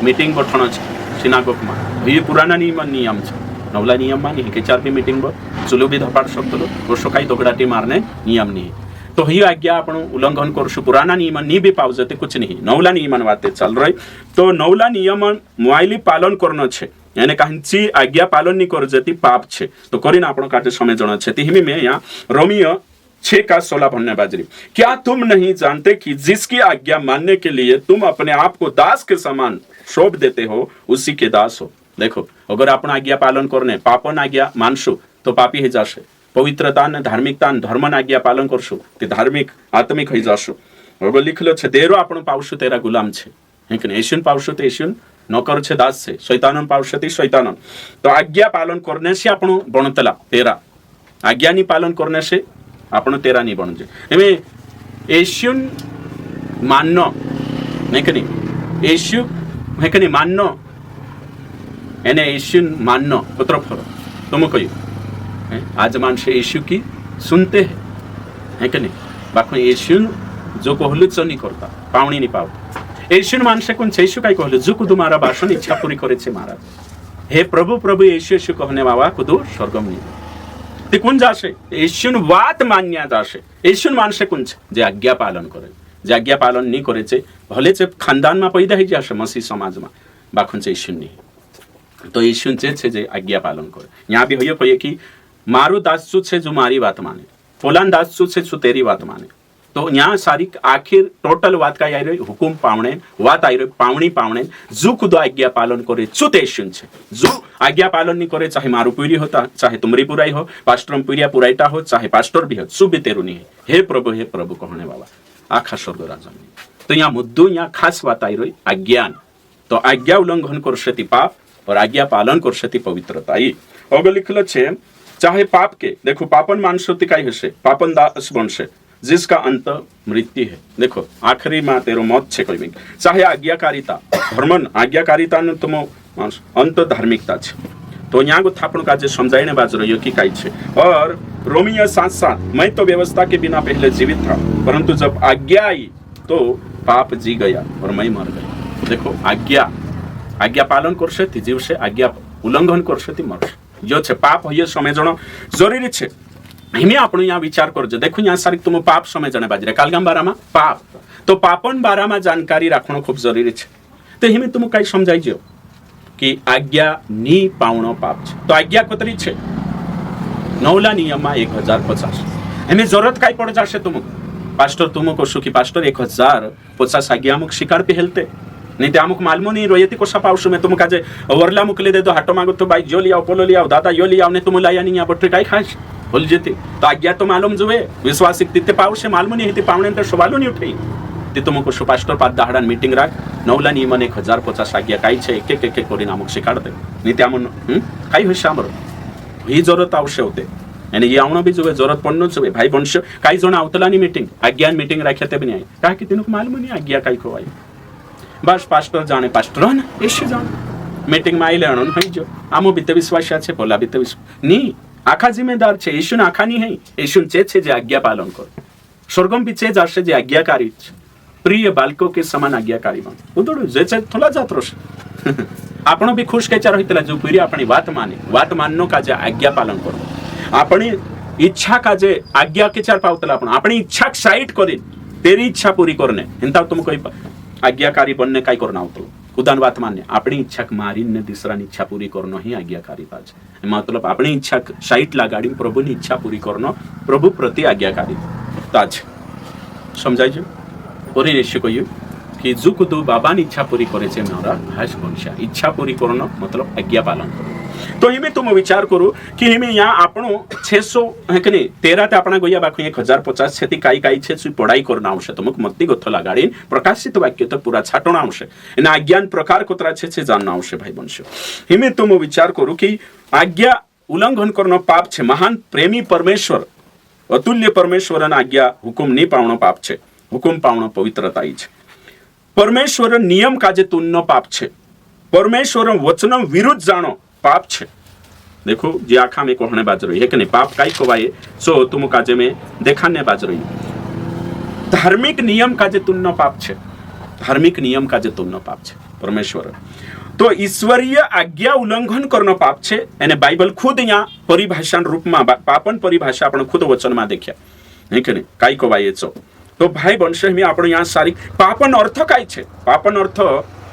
मीटिंग बठणो छे सिनागोग मा ये पुराना नियम छे नवला नियम मा नी के चार भी मीटिंग ब चुलू भी धपाड शकतो गोशो काय दगडाटी मारने नियम नी तो ही आज्ञा आपण उल्लंघन करशु पुराना नियम नी भी पावजते कुछ नहीं नवला नियमन वाते चल रही तो नवला नियम मोबाइली पालन करनो छे यानी कांची आज्ञा पालन नहीं कर जती पाप छे तो करीना आपण काटे समय जण छे ती हिमी में या रोमियो 6:16 भन्ने बाजरी क्या तुम नहीं जानते कि जिसकी आज्ञा मानने के लिए तुम अपने आप को दास के समान सौंप देते हो उसी के दास हो देखो अगर आपण आज्ञा पालन करने पापन आज्ञा मानशु तो पापी ही जाशे पवित्रता ने धार्मिकता धर्मन आज्ञा पालन करशु ते धार्मिक आत्मिक होई जाशु अगर लिखलो छे तेरो आपण पावशु तेरा गुलाम छे है कि येशुन पावशु ते येशुन नौकर छे दास छे शैतानन पावशु ते शैतानन तो आज्ञा पालन करने से आपण बनतला तेरा आज्ञा नी पालन करने से आपण तेरा नहीं बनजे एमे येशुन माननो है कि नहीं येशु है कि नहीं माननो एने येशुन माननो पुत्र फर तुम कहियो आज मानसे यीशु की सुनते हैं है कि नहीं बाकी यीशु जो कहलु च नहीं करता पावणी नहीं पाव यीशु मानसे कोण यीशु काय कहलु जो कुदु मारा बासन इच्छा पूरी करे छे महाराज हे प्रभु प्रभु यीशु यीशु कहने बाबा कुदु स्वर्गम नहीं ते कोण जाशे यीशु वात मान्या जाशे यीशु मानसे कोण जे आज्ञा पालन करे जे आज्ञा पालन नहीं करे छे भले छे खानदान में पैदा ही जाशे मसीह समाज में बाखन छे यीशु नहीं तो यीशु छे जे आज्ञा पालन करे यहाँ भी होयो कहे कि मारू दास छु छे जो मारी बात माने फलान दास छु छे जो तेरी बात माने तो यहाँ सारी आखिर टोटल बात का आई रही हुकुम पावणे बात आई रही पावणी पावणे जो खुद आज्ञा पालन करे छु ते यीशु छे जो आज्ञा पालन नहीं करे चाहे मारू पूरी होता चाहे तुमरी पुराई हो पास्टर पूरिया पुराईटा हो चाहे पास्टर भी हो सु भी तेरू नहीं है हे प्रभु कहने बाबा आखा स्वर्ग राजा तो यहाँ मुद्दू यहाँ खास बात आई रही आज्ञान तो आज्ञा उल्लंघन करशती पाप और आज्ञा पालन करशती पवित्रता अगर लिखल छे चाहे पाप के देखो पापन मानसोती काय हसे पापन दास बनसे जिसका अंत मृत्यु है देखो आखिरी में तेरो मौत छे कोई चाहे आज्ञाकारिता धर्मन आज्ञाकारिता न तुम अंत धार्मिकता छे तो यहाँ को थापण का जे समझाइने बाज रहियो कि काय छे और रोमियो 7:7 मैं तो व्यवस्था के बिना पहले जीवित था परंतु जब आज्ञा आई तो पाप जी गया और मैं मर गया देखो आज्ञा पालन करसे ती जीव से आज्ञा उल्लंघन करसे ती मरसे जो छे पाप होय समझणो जरूरी छे हिमे आपण यहाँ विचार करजो देखो यहाँ सारी तुम पाप समझणे बाजरे कालगाम बारामा पाप तो पापन बारामा जानकारी राखणो खूब जरूरी छे तो हिमे तुम काय समजाइजो कि आज्ञा नी पावणो पाप छे तो आज्ञा कोतरी छे नवला नियम में 1050 हिमे जरूरत काय पड़ जाशे तुम पास्टर तुम को सुखी पास्टर 1050 आज्ञा मुख शिकार पे हेलते नहीं ते अमुक मालूम नहीं रोयती को सपावशु में तुम काजे वरला मुकले दे दो हाटो मांगो तो भाई जो लियाओ पोलो लियाओ दादा यो लियाओ ने तुम लाया नहीं बट्टे काय खास बोल जेते तो आज्ञा तो मालूम जुवे विश्वासिक तिते पावशे मालूम नहीं ते पावणे तर सवालो नहीं उठे ते तुमको सुपास्टर पाद दाहडान मीटिंग राख नवला नियमन 1050 आज्ञा काय छे एक एक करी नामुक शिकाडते नहीं ते आमन काय होय सामरो ही जरूरत आवश्य होते यानी ये आवणो भी जुवे जरूरत पड़नो जुवे भाई वंश काय जण आवतलानी मीटिंग आज्ञान मीटिंग राख्याते भी नहीं का कि तिनुक मालूम नहीं आज्ञा काय खोवाई बस पास्टर जाने पास्टर यीशु जाने मीटिंग में आइले अणन हई जो आमो बिते विश्वास छे पोला बिते विश्वास नी आखा जिम्मेदार छे येशून आखा नहीं है येशून चेत छे जे आज्ञा पालन कर स्वर्गम भी चेज आशे जे आज्ञाकारी प्रिय बालको के समान आज्ञाकारी बन उदोड़ जे छे थोला जात रोशे आपण भी खुश केचार होइतला जो पूरी अपनी बात माननो का जे आज्ञा पालन करो अपनी इच्छा का जे आज्ञा केचार पावतला आपण अपनी इच्छा साइट करी तेरी इच्छा पूरी करने हिंता तुम कोई आज्ञाकारी बनने काय करना होतो उदान बात मान्य अपनी इच्छा मारी ने दूसरानी इच्छा पूरी करनो ही आज्ञाकारी पाच मतलब अपनी इच्छा साइट लगाड़ी प्रभुनी इच्छा पूरी करनो प्रभु प्रति आज्ञाकारी ताज समझाइजो और येशू कहियो कि जो कुदु बाबानी इच्छा पूरी करे छे मारा हाश कोनशा इच्छा पूरी करनो मतलब आज्ञा पालन करो तो हिमे तुम विचार करो कि हिमे यहाँ आपणो 600 है कि नहीं 13 ते आपणा गोया बाकी 1050 छेती काई काई छे सुई पढ़ाई करना आवश्यक तुमक मत्ती गोथ लगाड़ी प्रकाशित वाक्य तो पूरा छाटना आवश्यक एना अज्ञान प्रकार कोतरा छे जानना आवश्यक भाई बंशो हिमे तुम विचार करो कि आज्ञा उल्लंघन करनो पाप छे महान प्रेमी परमेश्वर अतुल्य परमेश्वरना आज्ञा हुकुम नहीं पावनो पाप छे हुकुम पावनो पवित्रता छे परमेश्वर नियम काजे तुन्नो पाप छे परमेश्वर वचन विरुद्ध जानो पाप छे देखो जे आखा में कहने बाज रही है कि नहीं पाप काई कोवाए सो तुम काजे में देखाने बाज रही धार्मिक नियम काजे तुन्नो पाप छे धार्मिक नियम काजे तुन्नो पाप छे परमेश्वर तो ईश्वरीय आज्ञा उल्लंघन करनो पाप छे एने बाइबल खुद यहाँ परिभाषा रूप में पापन परिभाषा आपण खुद वचन में देख्या है कि नहीं काई कोवाए तो भाई बंश में आपण यहाँ सारी पापन अर्थ काई छे पापन अर्थ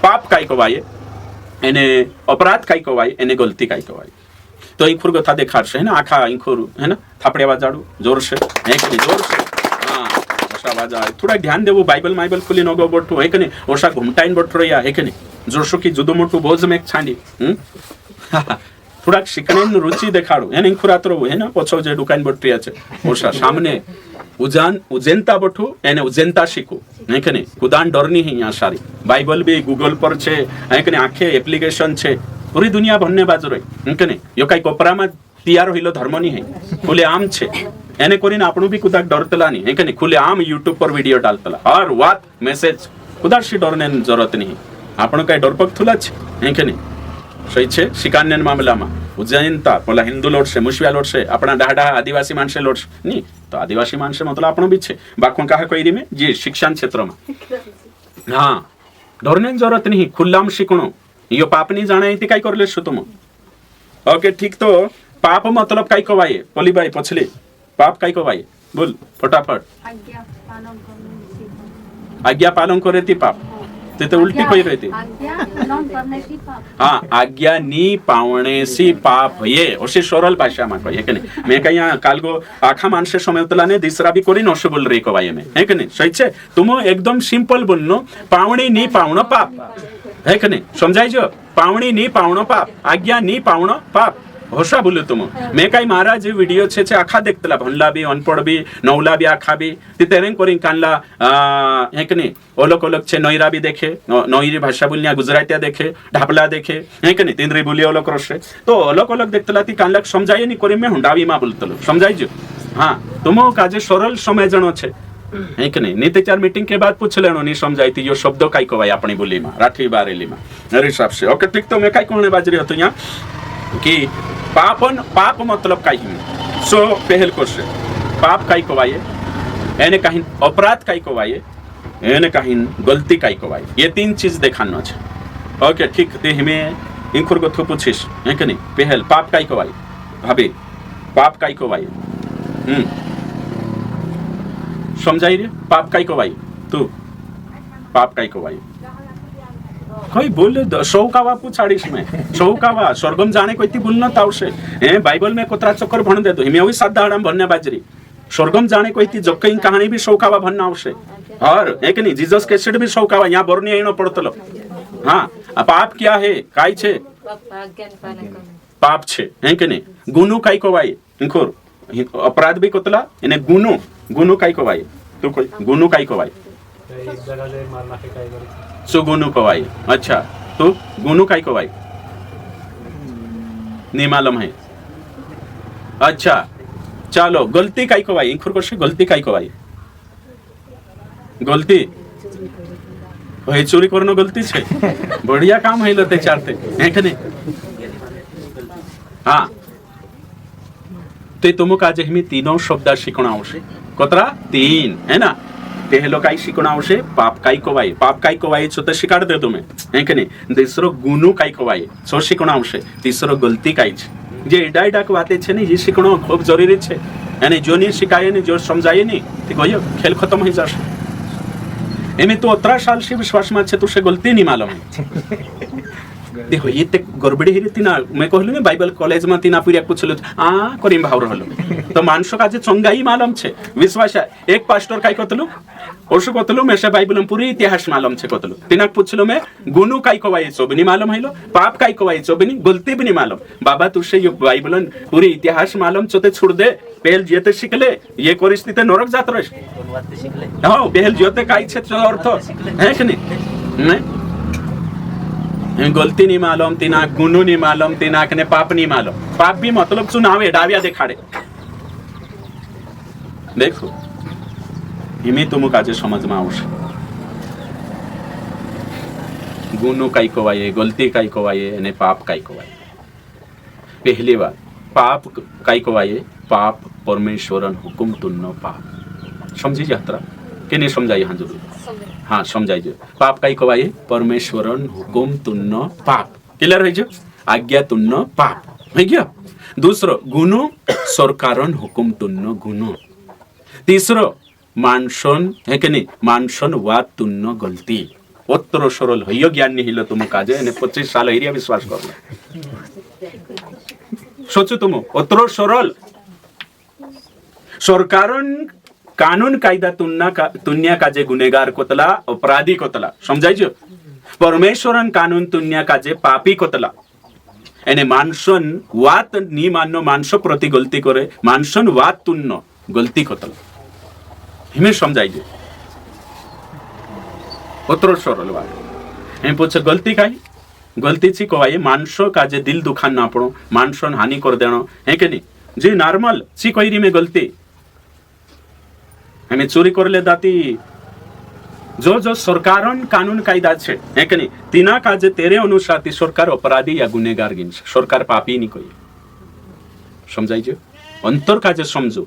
पाप काई कोवाए एने अपराध काई कोवाए एने गलती काई कोवाए तो इंखुर गथा देखाड़ है ना आखा इंखुर है ना थापड़े आवाजाड़ू जोर से है कि नहीं जोर से हाँ ओसा आवाज आए थोड़ा ध्यान देवो बाइबल खुली नगो बटू है कि नहीं ओसा घुमटाइन बट रहा है कि नहीं जोरसो की जुदो मोटू बोझ में छांडी थोड़ा शिकने रुचि देखाड़ो है इंखुर आतरो है ना पछो जे दुकान बट रिया छे ओसा सामने उजेंता बठू एने उजेंता शीखू है कि नहीं कुदान डरनी है यहाँ सारी बाइबल भी गूगल पर छे है कि नहीं आखे एप्लीकेशन छे पूरी दुनिया भरने बाजू रही है कि नहीं यो काई कोपरा में तैयार होइलो धर्म नहीं है खुले आम छे एने कोरीने आपणु भी कुदाक डरतला नहीं है कि नहीं खुले आम यूट्यूब पर वीडियो डालतला हर बात मैसेज कुदार सी डरने जरूरत नहीं आपणु काई डरपक थुला छे है कि नहीं सही छे शिकान्य मामला में उज्जैनता पोला हिंदू लोटशे मुशविया लोटशे अपना डाढ़ा आदिवासी मानसे लोटशे नहीं तो आदिवासी मानसे मतलब आपणो भी छे बाको कहा कोई में जी शिक्षण क्षेत्र में हाँ डरने जरूरत नहीं खुल्लाम शिकणो यो पाप नहीं जाने इति काई करले छो तुम ओके ठीक तो पाप मतलब काई कोवाए पोली भाई पछले पाप काई कोवाए बोल फटाफट आज्ञा पालन करे ती पाप ते तो उल्टी कोई रहती हाँ आज्ञा नी पावणे सी पाप ये अशी सरल भाषा में कही है कि नहीं मैं कहीं काल गो आखा मानसे समय उतला ने दूसरा भी कोरी नशे बोल रही कवाई में है कि नहीं सही छे तुम एकदम सिंपल बोलनो पावणी नी पावणो पाप है कि नहीं समझाई जो पावणी नी पावणो पाप आज्ञा नी पावणो पाप होशा बोलो तुम मैं कई मारा जे वीडियो छे आखा देखतला भनला भी अनपढ़ भी नौला भी आखा भी ती तेरें कोरी कानला है कि नहीं ओलक ओलक छे नोईरा भी देखे नोईरी भाषा बोलनिया गुजरातिया देखे ढापला देखे है कि नहीं तिंद्री बोली ओलक रोशे तो ओलक ओलक देखतला ती कानला समझाई नहीं कोरी मैं हुंडावी मा बोलतलो समझाई जो हाँ तुम काजे सरल समय जणो छे है कि नहीं नीति चार मीटिंग के बाद पूछ लेनो नहीं समझाई थी यो शब्दों काई को भाई अपनी बोली में राठी बारेली में मेरे हिसाब से ओके ठीक तो मैं काई कहने बाजरी होतो यहाँ कि पाप मतलब काई में सो पहल क्वेश्चन पाप काई को भाई एने कहीं अपराध काई को भाई एने कहीं गलती काई को भाई ये तीन चीज देखानो छे ओके ठीक ते हमें इंखुर को थु पूछिस है कि नहीं पहल पाप काई को भाई भाभी पाप काई को भाई समझाई रे पाप काई को भाई तू पाप काई को भाई कोई बोल शौकावा पूछाड़ीस में शौकावा स्वर्गम जाने कोई ती बोलना तावशे ए बाइबल में कोतरा चक्कर भण दे दो हिमे वही सात दाड़म भरने बाजरी स्वर्गम जाने कोई ती जक्कई कहानी भी शौकावा भरना आवशे और एक नहीं जीसस के सिड भी शौकावा यहाँ बरनी आइनो पड़तलो हाँ पाप क्या है काई छे पाप छे है कि नहीं गुनु काई को भाई इंखोर अपराध भी कोतला इने गुनु काई को भाई तू कोई गुनु काई को भाई सो गुनु को भाई अच्छा तो गुनु काई को भाई नहीं मालूम है अच्छा चलो गलती काई को भाई इंखुर को गलती काई को भाई गलती भाई चोरी करनो गलती छे बढ़िया काम है लते चारते है कि नहीं हाँ ते तुमक आज हिमी तीनों शब्द शिकणा आवशे कोतरा तीन है ना पहलो काय शिकणा आवशे पाप काय कोवाये पाप काय कोवाये छो तर शिकाड दे तुम्हें है कि नहीं दूसरो गुनु काय कोवाये छो शिकणा आवशे तीसरो गलती काय छे जे एडा एडा वाते छे ने ये शिकणो खूब जरूरी छे यानी जो नहीं शिकाये ने जो समझाये नहीं ते गयो खेल खत्म हो जाशे एमे तो 18 साल से विश्वास में छे तो से गलती नहीं मालूम है देखो ये ते गड़बड़ी ही रहती ना मैं कहलु ने बाइबल कॉलेज में तीना पुरिया पूछलो आ करीम भाव रहलो तो मानसो काजे चंगाई मालूम छे विश्वास एक पास्टर काय कतलु ओसु कतलु में से बाइबल में पूरी इतिहास मालूम छे कतलु तीना पूछलो मैं गुनु काय कोवाई सोबनी मालूम हैलो पाप काय कोवाई सोबनी गलती भी नहीं मालूम बाबा तुसे ये बाइबल पूरी इतिहास मालूम चोते छोड़ दे पहल जेते शिकले ये परिस्थिति नरक जात रहे हां पहल जेते काय छे तो अर्थ है कि नहीं गलती नहीं मालूम तीना गुनु नहीं मालूम तीना कने पाप नहीं मालूम पाप भी मतलब चुनावे डाविया देखाड़े देखो हिमी तुम काजे समझ में आवशे गुनु काय कोवाये गलती काय कोवाये ने पाप काय कोवाये पहली बात पाप काय कोवाये पाप परमेश्वरन हुकुम तुन्नो पाप समझी जात्रा के नहीं समझाई हाँ जरूर हाँ समझाइए पाप काय कोवाये परमेश्वरन हुकुम तुन्नो पाप क्लियर है जो आज्ञा तुन्नो पाप है क्या दूसरो गुनु सरकारन हुकुम तुन्नो गुनु तीसरो मानसन है कि नहीं मानसन वाद तुन्नो गलती उत्तर सरल है ज्ञान नहीं हिलो तुम काजे ने 25 साल एरिया विश्वास कर सोचो तुम उत्तर सरल सरकारन कानून कायदा तुन्या काजे गुनेगार कोतला अपराधी कोतला समझाइजो परमेश्वरन कानून तुन्या काजे पापी कोतला एने मानसन वात नी माननो मानसो प्रति गलती करे मानसन वात तुन्नो गलती कोतला हिमे समझाइजो उतरो सरल बात एम पूछे गलती काई गलती ची कोवाये मानसो काजे दिल दुखान ना पड़ो मानसन हानि कर देनो है कि नहीं जी नॉर्मल ची कोई में गलती हमें चोरी कर ले दाती जो जो सरकारन कानून कायदा छे है कि नहीं तीना काजे तेरे अनुसार ती सरकार अपराधी या गुनेगार गिन सरकार पापी नहीं कोई समझाइजो अंतर काजे समझो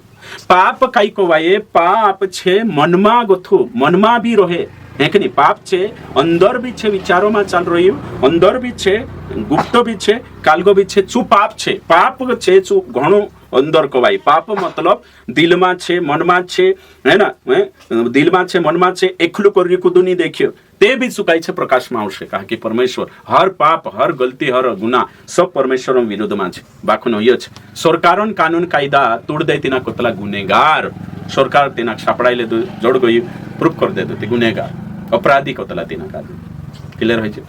पाप काई को वाये पाप छे मनमा गोथु मनमा भी रहे है कि नहीं पाप छे अंदर भी छे विचारों में चल रही अंदर भी छे गुप्त भी छे कालगो भी छे चू पाप छे चू घणो अंदर को भाई पाप मतलब दिल में छे मन में छे है ना दिल में छे मन में छे एकलू करी कुदू नहीं देखियो ते भी सुकाई छे प्रकाश में आवशे कहा कि परमेश्वर हर पाप हर गलती हर गुना सब परमेश्वर विरुद्ध में छे बाखुन होय छे सरकारन कानून कायदा तोड़ दे तिना कोतला गुनेगार सरकार तिना छापड़ाई ले जोड़ गई प्रूफ कर दे ते गुनेगार अपराधी कोतला तिना का क्लियर होय छे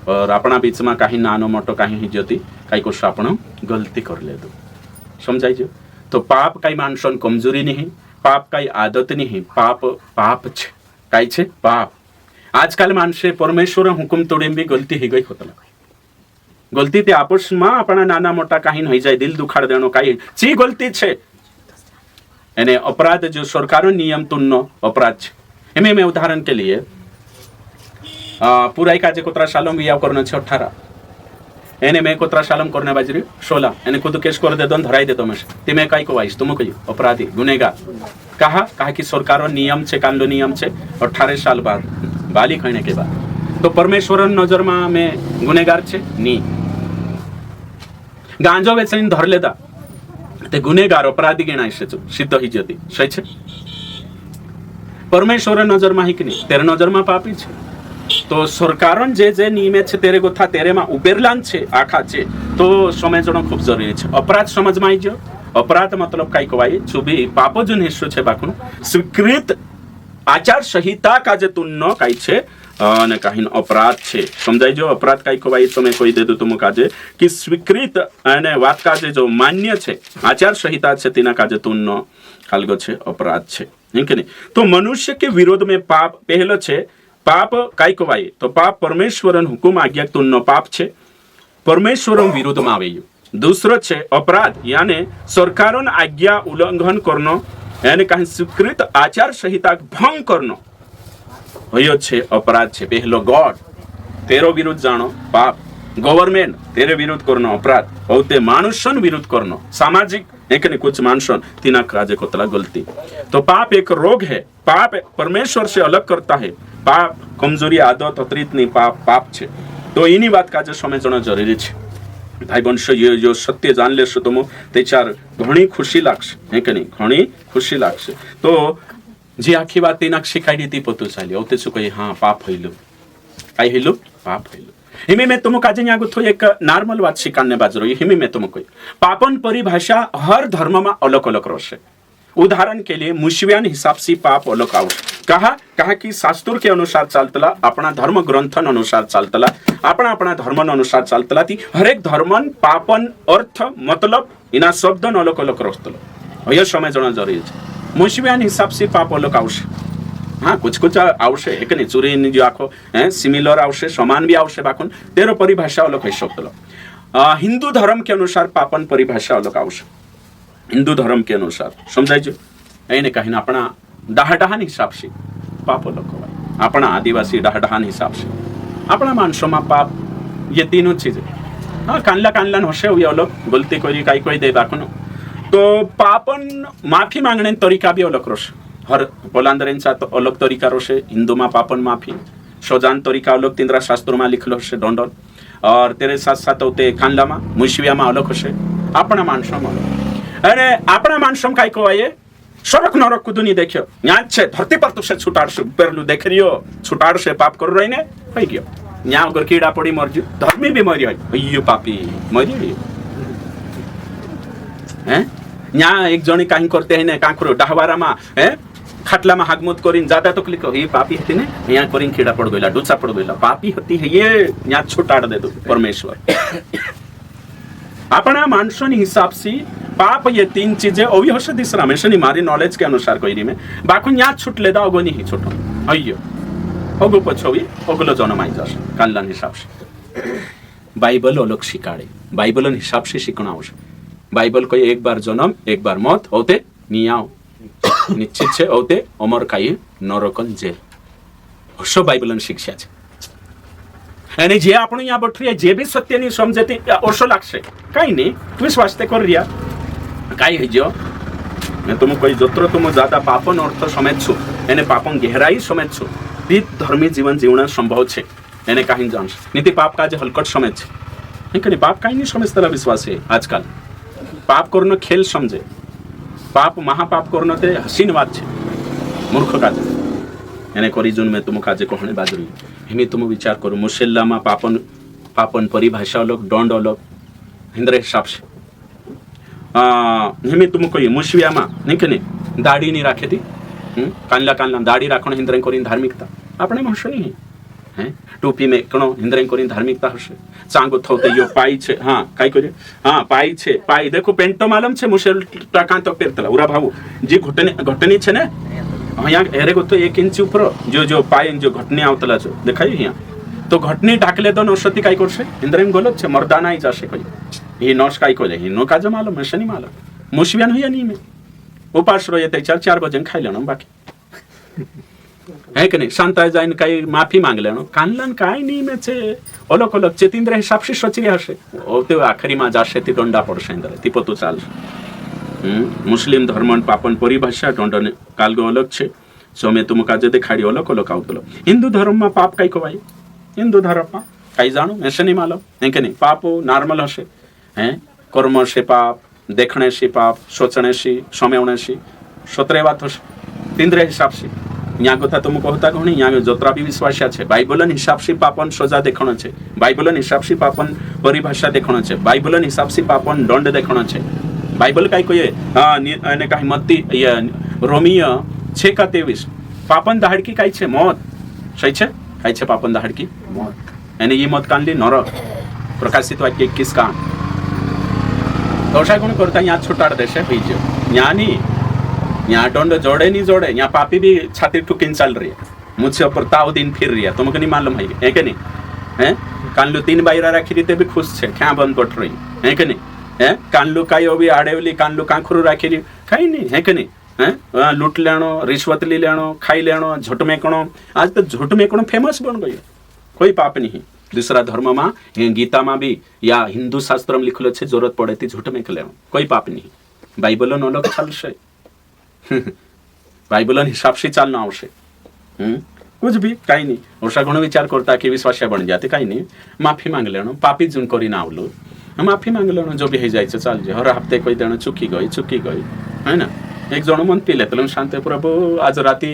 और अपना बीच में कहीं नानो मोटो कहीं हिजती कहीं कुछ आपण गलती कर ले दो समझाइए तो पाप काई मानसन कमजोरी नहीं पाप काई आदत नहीं पाप पाप छे काई छे पाप आजकल मानसे परमेश्वर हुकुम तोड़े भी गलती ही गई होतला गलती ते आपस में अपना नाना मोटा कहीं हो जाए दिल दुखाड़ देनो काई ची गलती छे एने अपराध जो सरकारों नियम तुन्नो अपराध छे एमे मैं उदाहरण के लिए पुराई काजे कोतरा सालों भी याव करना छे 18 एने मैं कोतरा सालम करने बाजरी 16 एने खुद केस कर दे दन धराई दे तो ते मैं काई को वाइस तुम कहियो अपराधी गुनेगार कहा कि सरकार नियम छे कानून नियम छे 18 साल बाद बाली खाने के बाद तो परमेश्वर नजर में मैं गुनेगार छे नी गांजो वेचन धर लेदा ते गुनेगार अपराधी गिणाय छे सिद्ध ही जती सही छे परमेश्वर नजर में ही कि नहीं तेरे नजर में पापी छे तो सरकारन जे नियमे छे तेरे गोथा तेरे में उबेरलान छे आखा छे तो समझणो खूब जरूरी छे अपराध समझ में आईजो अपराध मतलब काई कवाई छुबी पापो जो हिस्सो छे बाकुन स्वीकृत आचार संहिता का जे तुन्नो काई छे ने काहिन अपराध छे समझाइजो अपराध काई कवाई तो मैं कोई दे दो तुम काजे कि स्वीकृत अने वात का जे जो मान्य छे आचार संहिता छे तिना का जे तुन्नो कालगो छे अपराध छे है नहीं तो मनुष्य के विरोध में पाप पहलो छे पाप काय कवाय तो पाप परमेश्वरन हुकुम आज्ञा तुन्नो पाप छे परमेश्वरन विरुद्ध में आवे दूसरो छे अपराध यानी सरकारन आज्ञा उल्लंघन करनो यानी कहीं स्वीकृत आचार संहिता भंग करनो होयो छे अपराध छे पहलो गॉड तेरो विरुद्ध जानो पाप गवर्नमेंट तेरे विरुद्ध करनो अपराध बहुते मानुषन विरुद्ध करनो सामाजिक है कि नहीं कुछ मानसन तीना काजे कोतला गलती तो पाप एक रोग है पाप परमेश्वर से अलग करता है पाप कमजोरी आदत अतिरिक्त नहीं पाप छे तो इनी बात काजे समझना जरूरी छे भाई बंशो ये जो सत्य जान लेशो तो त्याच्यार घणी खुशी लागशे है कि नहीं घणी खुशी लागशे तो जी आखी बात तेना शिकाई दी पोतू चाली औते छु कही हाँ पाप हईलु काय हईलु पाप हईलु हिमी में तुमको आज यहाँ थो एक नॉर्मल बात शिकाने बाजरो हिमी में तुमको पापन परिभाषा हर धर्म में अलग अलग रोशे उदाहरण के लिए मुस्लिम हिसाब से पाप अलग आउट कहा कि शास्त्र के अनुसार चालतला अपना धर्म ग्रंथन अनुसार चालतला अपना धर्मन अनुसार चालतला ती हर एक धर्मन पापन अर्थ मतलब इना शब्दन अलग अलग रोस्तलो यह समय जना जरूरी है मुस्लिम हिसाब से पाप अलग आवश्य हाँ कुछ आवश्य है कि नहीं चोरी जो आखो सिमिलर आवश्य समान भी आवश्य बाकुन तेरो परिभाषा अलग है शब्दलो हिंदू धर्म के अनुसार पापन परिभाषा अलग आवश्य हिंदू धर्म के अनुसार समझाई जो ऐने कहीं अपना डहाडहान हिसाब से पाप अलग होगा अपना आदिवासी डहाडहान हिसाब से अपना मानसों में पाप ये तीनों चीजें हाँ कानला हसे हुई अलग गलती करी काई कोई दे बाकुन तो पापन माफी मांगने तरीका भी अलग रोश हर पोलांदरेंचा तो अलग तरीका रोशे हिंदू में पापन माफी सजान तरीका अलग तिंद्रा शास्त्रों में लिखलो हसे दंडन और तेरे साथ साथ होते कानला में मुशिया में अलग हसे अपना मानसों में अलग अरे अपना मानसों काय को आये सड़क नरक को दुनी देखियो यहाँ छे धरती पर तुसे छुटाड़ से पेरलू देख रहियो छुटाड़ से पाप कर रही ने हो गयो यहाँ अगर कीड़ा पड़ी मर जो धर्मी भी मरी अयो पापी मरी हैं यहाँ एक जनी कहीं करते हैं ने कांकरो डहवारा में हैं खाटला में हागमुत करीन ज्यादा तो क्लिक ये पापी होती ने यहाँ करीन कीड़ा पड़ गया डूचा पड़ गया पापी होती है ये यहाँ छुटाड़ दे दो परमेश्वर अपना मानसन हिसाब से पाप ये तीन चीजें अभी हसे दिसरा मेशनी मारी नॉलेज के अनुसार कोई में बाकुन यहाँ छुट लेदा अगो नहीं छुटो अयो अगो पछोवी अगलो जन्माई जाश कानलान हिसाब से बाइबल अलग शिकाड़े बाइबलन हिसाब से शिकना आवश्यक बाइबल को एक बार जन्म एक बार मौत होते नियाओ निश्चित छे होते अमर काई नरकन जेल हसो बाइबलन शिक्षा छे અને જે આપણે અહીંયા બઠરીએ જે બી સત્યની સમજતી ઓછો લાગશે કઈ નહીં વિશ્વાસ તે કરી રહ્યા કાઈ હઈજો मैं तुम कोई जोत्र तुम ज्यादा पापन अर्थ समझ छो एने पापन गहराई समझ छो ती धर्मी जीवन जीवना संभव छे एने कहीं जान नीति पाप का जे हलकट समझ छे नहीं कहीं पाप कहीं नहीं समझ तेरा विश्वास है आजकल पाप करनो खेल समझे पाप महापाप करनो ते हसीन बात छे मूर्ख का एने करी जुन में तुम काजे कहने बाजरी हिमी तुम विचार करो मुसल्ला में पापन परिभाषा अलग दंड अलग हिंद्रे हिसाब से हिमी तुम कोई मुशिया में नहीं के नहीं दाढ़ी नहीं राखे थी कानला दाढ़ी राखण हिंद्रे करी धार्मिकता अपने में हशे नहीं है टोपी में कणो हिंद्रे करी धार्मिकता हशे चांगो थोते यो पाई छे हाँ काई करे हाँ पाई छे पाई देखो पेंटो मालूम छे मुशल टाकां तो पेरतला उरा भाऊ जी घटनी छे ने यहाँ हेरे को तो 1 इंच ऊपर जो पाई जो घटनी आवतला जो देखाई यहाँ तो घटनी ढाकले तो नौशती काय करशे इंद्रेम गलत छे मर्दाना ही जाशे कोई ये नौश काय को जाय नो काज मालूम है शनी मालूम मुशियान होया नहीं में उपास रोये ते 4 बजे खाई लेनो बाकी है कि नहीं शांता जाइन काय माफी मांग लेनो कानलन काय नहीं में छे अलग अलग चेतिंद्र हिसाब से सोची हशे ओ ते आखरी में जाशे ती दंडा पड़शे इंद्र ती पतो चाल मुस्लिम धर्मन पापन परिभाषा दंडन कालगो अलग छे सो मैं तुम काजे देखाड़ी अलग अलग आवतलो हिंदू धर्म में पाप काय कोवाय हिंदू धर्म में काई जानो ऐसे नहीं मालूम है कि नहीं पापो नॉर्मल हशे हैं कर्म से पाप देखने से पाप सोचने से समयने से सतरे बात हशे तिंद्रे हिसाब से यहाँ कथा तुम कहता कहनी यहाँ जोत्रा भी विश्वास छे बाइबलन हिसाब से पापन सजा देखण छे बाइबलन हिसाब से पापन परिभाषा देखण छे बाइबलन हिसाब से पापन दंड देखण छे बाइबल काय कोई ने काही मत्ती रोमियो 6:23 पापन दहाड़की काय छे मौत सही छे काय छे पापन दहाड़की मौत एने ये मौत कानली नरक प्रकाशित वाक्य 21 का तो अशा कोण करता यहाँ छुटाड़ देशे होईजो यहाँ नहीं यहाँ दंड जोड़े नहीं जोड़े यहाँ पापी भी छाती ठुकिन चल रही है मुझसे ऊपर ताव दिन फिर रही है तुमको नहीं मालूम है कि नहीं है कानलू 3 बायरा राखी रीते भी खुश छे क्या बंद पट रही है कि नहीं है कानलू काई भी आड़ेवली कानलू कांखरू राखी रही कहीं नहीं है कि नहीं है लूट लेनो रिश्वत ली लेनो खाई लेनो झूठ मेकणो आज तो झूठ मेकणो फेमस बन गयो कोई पाप नहीं दूसरा धर्म में गीता में भी या हिंदू शास्त्र में लिखलो छे जरूरत पड़े थी झूठ मेक लेनो कोई पाप नहीं बायबलन अलग चालशे बायबलन हिसाब से चालणं आवश्य कुछ भी काही नाही अशा घणो विचार करता की विश्वास बन जाते काही नाही माफी मांग लेणं पापी जुन करी नावलो माफी मांग लेणं जो भी हे जायचं चाल जे हर हफ्ते कोई देणं चुकी गई है ना एक जण म्हणते लेतलं शांत प्रभू आज राती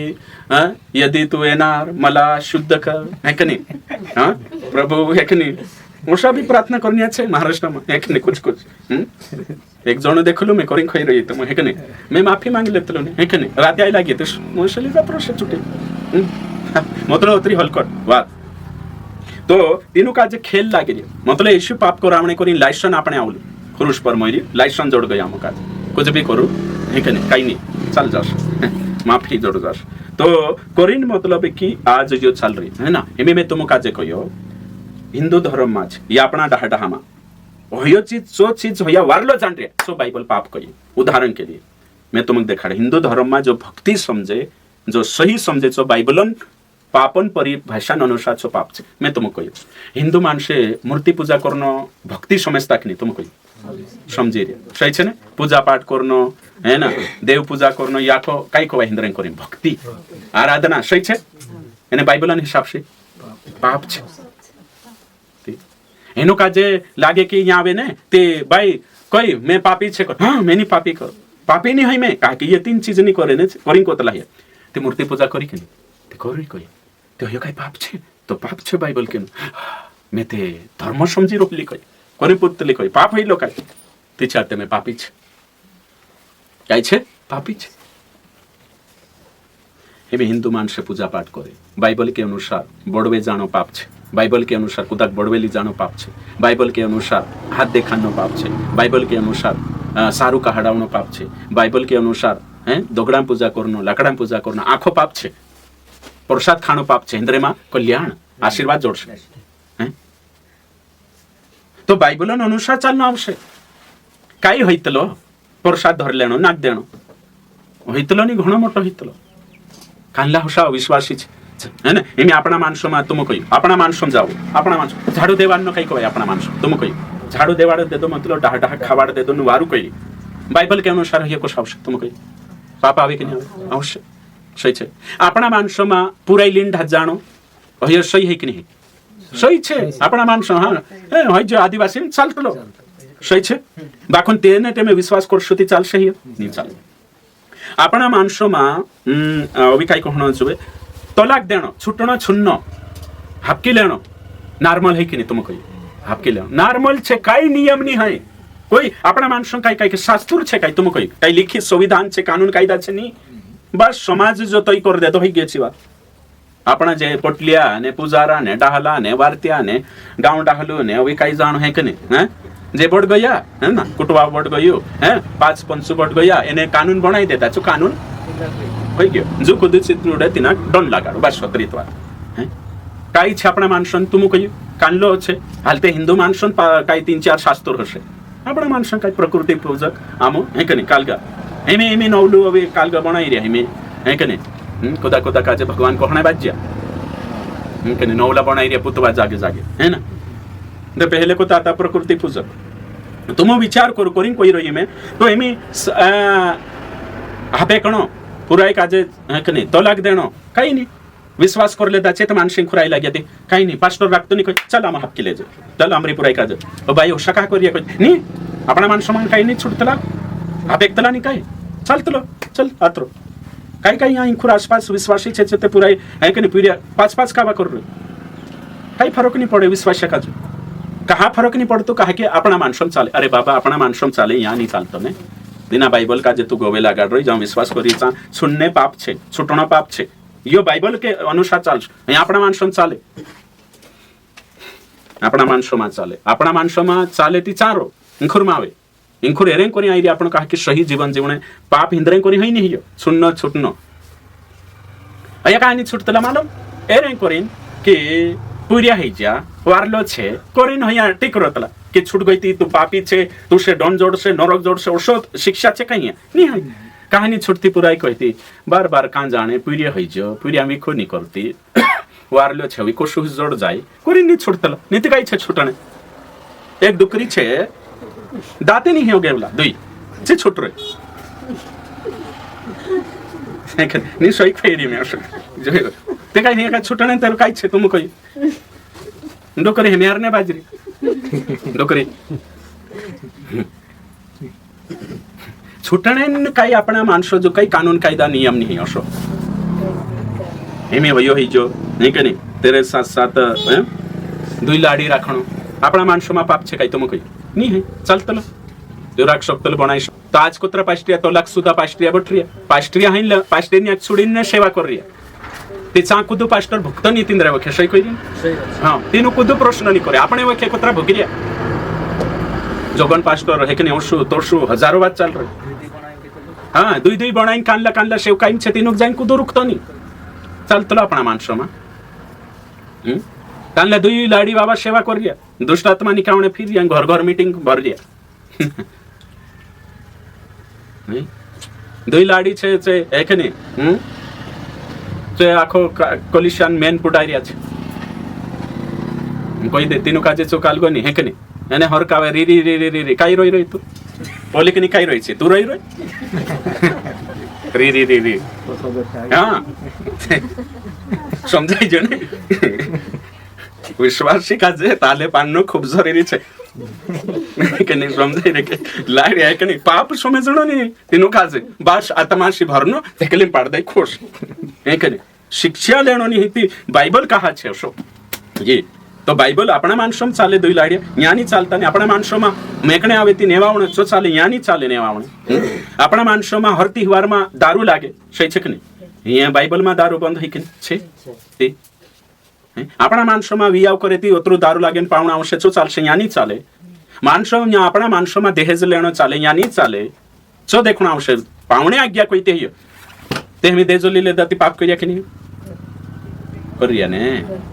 यदि तू येणार मला शुद्ध कर है की नाही प्रभू है की नाही अशा भी प्रार्थना करण्याचे महाराष्ट्राમાં है की नाही कुछ एक जण देखलो मैं करी खई रही तो है की नहीं मैं माफी मांग लेतलो है की नहीं राती आई लागे तो मोशली का प्रोसेस छुटे मतलब उतरी हलकट बात तो तीनों का जे खेल लागे मतलब यीशु पाप को रावणे करी लाइसन आपणे आवले क्रूस पर मरी लाइसन जोड़ गया हम का कुछ भी करू है कि नहीं कहीं नहीं चल जास माफी जोड़ जास तो कोरिन मतलब कि आज जो चल रही है ना इमे में तुम काजे कहियो हिंदू धर्म माज या अपना डहाडहामा होयो चीज जो चीज होया वारलो जान रे सो बाइबल पाप कहिए उदाहरण के लिए मैं तुमको देखा हिंदू धर्म में जो भक्ति समझे जो सही समझे जो बाइबलन पापन परिभाषा अनुसार जो पाप छे मैं तुमको कहियो हिंदू मानसे मूर्ति पूजा करनो भक्ति समझता कि नहीं तुमको समझी रे सही छे ने पूजा पाठ करनो है ना देव पूजा करनो याको काई को हिंदरें करी भक्ति आराधना सही छे एने बाइबलन हिसाब से पाप छे एनो काजे लागे कि यहाँ आवे ने ते भाई कोई मैं पापी छे हाँ मैं नहीं पापी कर पापी नहीं है मैं कहा कि ये तीन चीज नहीं करे ने करी को तला है ते मूर्ति पूजा करी कि नहीं ते करी कोई ते होयो काय पाप छे तो पाप छे बाइबल के मैं ते धर्म समझी रोकली कोई कोनी पुतली कोई पाप हइलो काय ते चाहते मैं पापी छे काय छे पापी छे एबे हिंदू मानसे पूजा पाठ करे बाइबल के अनुसार बड़वे जानो पाप छे बाइबल के अनुसार कुदाक बड़वेली जानो पाप छे बाइबल के अनुसार हाथ देखानो पाप छे बाइबल के अनुसार सारू का हड़ावनो पाप छे बाइबल के अनुसार हैं दोगड़ा पूजा करनो लाकड़ा पूजा करनो आखो पाप छे प्रसाद खानो पाप छे इंद्रे में कल्याण आशीर्वाद जोड़शे हैं तो बाइबलन अनुसार चालनो आवश्य काई होइतलो प्रसाद धर लेनो नाक देनो होइतलो नि घणो मोटो होइतलो कानला हुसा विश्वासी छे है ना इमे अपना मानसो में तुम कही अपना मानसो जाओ अपना मानसो झाड़ू देवानो कई कहवाय अपना मानसो तुम कही झाड़ू देवाड़ दे दो मतलब डाह डाह खावाड़ दे दो वारू कही बाइबल के अनुसार ये कुछ आवश्यक तुम कही पाप आवे कि नहीं आवश्यक सही छे अपना मानसो में पूरा लिंड जानो ये सही है कि नहीं सही छे अपना मानसो हाँ है जो आदिवासी चालतलो सही छे बाखन तेने टेमे विश्वास करशुती चाल सही नहीं चाल अपना मानसो में अभी काई कहनो जुबे तलाक देनो छुटनो छुन्नो हापकी लेनो नॉर्मल है कि नहीं तुम कही हापकी लेनो नॉर्मल छे काई नियम नहीं है कोई अपना मानसो काई काई के शास्त्र छे काई तुम कही काई लिखित संविधान छे कानून कायदा छे नहीं बस समाज जो तय कर दे तो ही गेची बात अपना जे पटलिया ने पुजारा ने डाहला ने वारतिया ने गांव डाहलो ने अभी काई जानो है कि नहीं हैं जे बढ़ गया है ना कुटवा बढ़ गयो है 5 पंचु बढ़ गया इन्हें कानून बनाई देता जो कानून हो गयो जो खुद चित्रुडे तिना डन लगाडो बस सत्रित्वा हैं काई छे अपना मानसन तुम कही कानलो छे हालते हिंदू मानसन काई 3-4 शास्त्र हशे अपना मानसन काई प्रकृति पूजक आमो है कि नहीं कालगा एमे एमे नवलू अबे कालगा बनाई रे एमे है कि नहीं खुदा खुदा काजे भगवान कोहणे बाज्या है कि नहीं नवला बनाई रे पुतवा जागे जागे है ना तो पहले को ताता प्रकृति पूजक तुम विचार करो करिन कोई रही में तो एमे हापे कणो पुराई काजे है कि नहीं तलाक देनो काही नहीं विश्वास कर लेता चेत मानसिक खुराई लगे थे काही नहीं पास्टर रखतो नहीं कोई चल हम हापकी ले जाओ चल हमरी पुराई काजे ओ भाई ओ शका करिए कोई नहीं अपना मान सम्मान काही नहीं छुटतला आप एकतला नहीं काही चलतलो चल आत्रो काही काही यहाँ इंखुर आसपास विश्वासी छे ते पुराई है कि नहीं पीरिया 5-5 कावा कर रे काही फरक नहीं पड़े विश्वास का जो कहाँ फरक नहीं पड़तो कहा कि अपना मानसम चाले अरे बाबा अपना मानसम चाले यहाँ नहीं चालतो ने बिना बाइबल का जे तू गोवेला गाड़ रही जहाँ विश्वास करी सुनने पाप छे छुटना पाप छे यो बाइबल के अनुसार चाल यहाँ अपना मानसम चाले अपना मानसोमा चाले अपना मानसोमा चाले ती चारो इंखुर मावे इंखुर एरें कोनी आई रे आपण कहा कि सही जीवन जीवने पाप हिंद्रें कोनी हई नहीं सुननो छुटनो अया कहानी छुटतला मालूम एरें कोरिन कि पुरिया हई जा वारलो छे कोरिन हया टिक रोतला कि छूट गई थी तू पापी छे तू से डन जोड़ से नरक जोड़ से ओषो शिक्षा छे कहीं नहीं है कहानी छुटती पुराई कहती बार बार कां जाने पुरिया हई जो पुरिया मिखो नहीं करती वारलो छे विको सुस जोड़ जाए कोरिन नहीं छुटतला नीति काई छे छुटने एक डुकरी छे दाते नहीं हो गेवला दुई જે છોટ રે ની સોઈ ફેરી મે અસર જોઈ તે કાઈ ને કા છોટણે તાર કાઈ છે તું કઈ ડોકરી હેમિયાર ને બાજરી ડોકરી છૂટણે કઈ આપણા માણસો જો કઈ કાનૂન કાયદા નિયમ નહીં હશો એમે વયો હઈ જો નહીં કે નહીં તેરે સાથ સાથ દુઈ લાડી રાખણો આપણા માણસોમાં પાપ છે કઈ તો કઈ નહીં હે ચાલતલો જોરાક શક્તલ બનાઈ તો આજ કોતરા પાસ્ટ્રિયા તો લાખ સુધા પાસ્ટ્રિયા હઈ પાસ્ટ્રિયાની આજ છોડીને સેવા કરી રહ્યા તે ચા કુદુ પાસ્ટર ભક્ત ની તિંદ્ર વખે સહી કરી હા તેનું કુદુ પ્રશ્ન નહીં કરે આપણે વખે કોતરા ભગી રહ્યા જોગન પાસ્ટર હે કે નહીં ઓશું તોશું હજારો વાત ચાલ રહી હા દુઈ બનાઈને કાનલા સેવકાઈ છે તેનું જઈને કુદુ રૂકતો નહીં ચાલતો આપણા માણસોમાં કાનલા દુઈ લાડી બાબા સેવા કરી રહ્યા દુષ્ટાત્મા નિકાવણે ફીર રહ્યા ઘર મીટિંગ ભર રહ્યા દુઈ લાડી છે હે કે નહીં તે આખો કોલિશન મેન પુટાઈ રહ્યા છે કોઈ દે તેનું કાજે ચોકાલગો નહીં હે કે નહીં એને હરકાવે રી કાઈ રોઈ તું પોલીક ની કાઈ રોઈ છે તું રોઈ રી હા સમજાય છે ને વિશ્વાસી કાજે તાલે પાનનો ખૂબ જરૂરી છે કે નહીં સમજાય રે કે લાડી કે નહીં પાપ સમજણો નહીં તેનું કાજે બાશ આત્માશી ભરનો તેકલી પાડદાઈ ખુશ હે કે નહીં શિક્ષા લેણો ની હતી બાઇબલ કહા છે શો જી તો બાઇબલ આપણા માણસોમાં ચાલે દુઈ લાડિયા ન્યાની ચાલતા ને આપણા માણસોમાં મેકણે આવે તે નેવાવણે જો ચાલે ન્યાની ચાલે નેવાવણે આપણા માણસોમાં હરતી હવારમાં દારૂ લાગે સહી છે કે નહીં અહીંયા બાઇબલમાં દારૂ બંધ હોય કે છે તે આપણા માણસોમાં વિયાવ કરે તે ઓતરું દારૂ લાગે ને પાવણા આવશે જો ચાલશે ન્યાની ચાલે માણસો આપણા માણસોમાં દહેજ લેણો ચાલે ન્યાની ચાલે જો દેખણો આવશે પાવણે આજ્ઞા કોઈ તે તેમી દેજો લીલે દાતી પાપ કર્યા કે નહીં કર્યા ને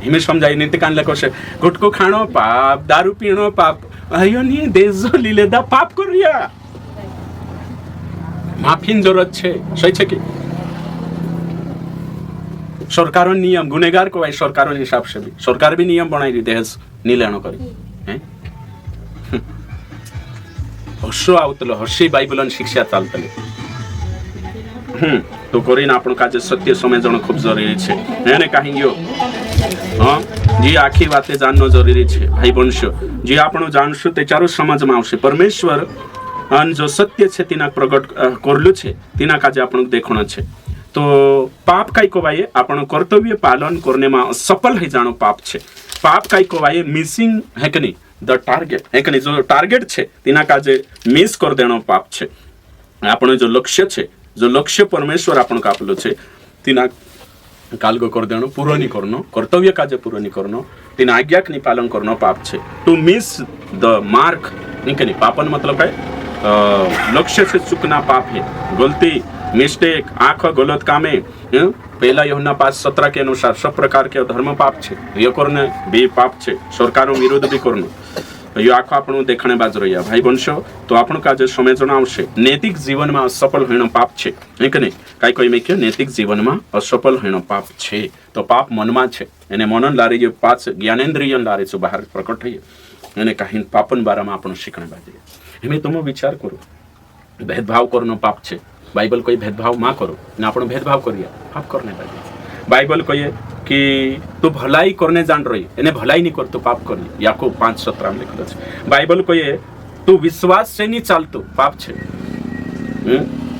હિમે સમજાય નહીં તે કાન લખો છે ગુટકો ખાણો પાપ દારૂ પીણો પાપ અયો ની દેજો લીલે દા પાપ કર્યા માફીની જરૂરત છે સહી છે કે સરકારો નિયમ ગુનેગાર કહેવાય સરકારો હિસાબ છે સરકાર બી નિયમ બનાવી દહેજ ની લેણો કરી હે હસો આવતલો હસી બાઇબલન શિક્ષા ચાલતલી તો કરીને આપણું કાજે સત્ય સમજણો ખૂબ જરૂરી છે એને કહી ગયો હા જે આખી વાતે જાણનો જરૂરી છે ભાઈ બનશો જે આપણું જાણશું તે ચારો સમજમાં આવશે પરમેશ્વર અને જો સત્ય છે તેના પ્રગટ કરલું છે તેના કાજે આપણું દેખણો છે તો પાપ કઈ કહેવાય આપણું કર્તવ્ય પાલન કરનેમાં સફળ હઈ જાણો પાપ છે પાપ કઈ કહેવાય મિસિંગ હે કે નહીં ધ ટાર્ગેટ હે કે નહીં જો ટાર્ગેટ છે તેના કાજે મિસ કરી દેણો પાપ છે આપણું જો લક્ષ્ય છે જો લક્ષ્ય પરમેશ્વર આપણું કાપલું છે તેના કાલગો કરી દેણો પૂરો નહીં કરનો કર્તવ્ય કાજે પૂરો નહીં કરનો તેના આજ્ઞાની પાલન કરનો પાપ છે ટુ મિસ ધ માર્ક નહીં કે નહીં પાપન મતલબ है लक्ष्य से चूकना पाप है गलती मिस्टेक आंख गलत कामे पहला यूहन्ना 5:17 के अनुसार सब प्रकार के धर्म पाप છે ये करने भी पाप છે सरकारों विरोध भी करनो ये आखो આપણું દેખણે બાજ રહ્યા ભાઈ બનશો તો આપણું કાજે સમજણ આવશે નૈતિક જીવનમાં અસફળ હોણો પાપ છે કે નહીં કાઈ કોઈ મે કે નૈતિક જીવનમાં અસફળ હોણો પાપ છે તો પાપ મનમાં છે એને મનન લારી જે પાંચ જ્ઞાનેન્દ્રિયન લારી છે બહાર પ્રકટ થઈ એને કાહીન પાપન બારામાં આપણું શીખણ બાજ એમે તમે વિચાર કરો ભેદભાવ કરનો પાપ છે બાઇબલ કોઈ ભેદભાવ માં કરો ને આપણો ભેદભાવ કરીએ પાપ કરને બાજ બાઇબલ કહીએ कि तू भलाई करने जान रही એને ભલાઈ નહીં કરતો પાપ કરી યાકૂબ 5:17 માં લખેલું છે બાઇબલ કહીએ તું વિશ્વાસ से नहीं ચાલતો પાપ છે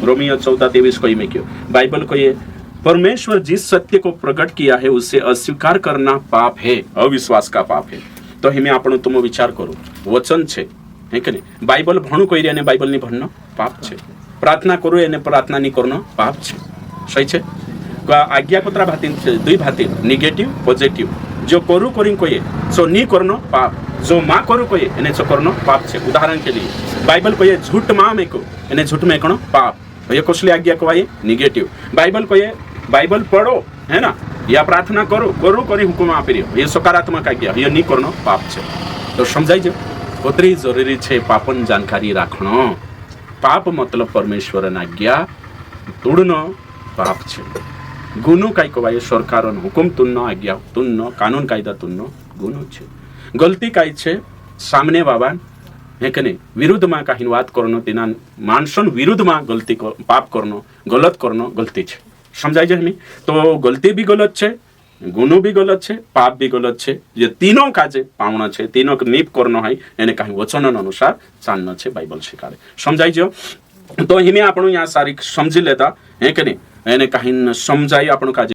रोमियो 14:23 कोई में क्यों बाइबल को ये परमेश्वर जिस सत्य को प्रकट किया है उसे अस्वीकार करना पाप है अविश्वास का पाप है तो हिमे આપણો તમે વિચાર કરો વચન છે હે કે નહીં બાઇબલ ભણું કોઈ અને બાઇબલ ની ભણનો પાપ છે પ્રાર્થના કરો એને પ્રાર્થના ની કરનો પાપ છે સહી છે આજ્ઞાપત્ર ભાતી છે दुई भाती नेगेटिव पॉजिटिव जो करू करिंग कोई सो नी करनो पाप जो मां करू कोई એને जो करनो पाप છે उदाहरण के लिए बाइबल को ये झूठ मां में को એને झूठ में कनो पाप ये कुशली आज्ञा को ये नेगेटिव बाइबल को ये बाइबल पढ़ो है ना या प्रार्थना करो करू करी हुकुम આપી રહ્યો ये सकारात्मक आज्ञा ये नी करनो पाप છે तो समझाई जो કોતરી જરૂરી છે પાપન જાણકારી રાખણો પાપ મતલબ પરમેશ્વરના આજ્ઞા તોડનો પાપ છે ગુનો કઈ કહેવાય સરકારનો હુકમ તુનનો આજ્ઞા તુનનો કાનૂન કાયદા તુનનો ગુનો છે ગલતી કઈ છે સામને વાવા હે કે નહીં વિરુદ્ધમાં કાંઈ વાત કરનો તેના માણસોન વિરુદ્ધમાં પાપ કરનો ગલત કરનો ગલતી છે સમજાય છે એમ તો ગલતી બી ગલત છે ગુનો બી ગલત છે પાપ બી ગલત છે જે તીનો કાજે પાવણા છે તીનો નીપ કરનો હોય એને કાંઈ વચનો અનુસાર ચાલનો છે બાઇબલ શીખાડે સમજાય છે તો હિમે આપણું યા સારી સમજી લેતા હે કે નહીં એને કાંઈ સમજાય આપણું કાજે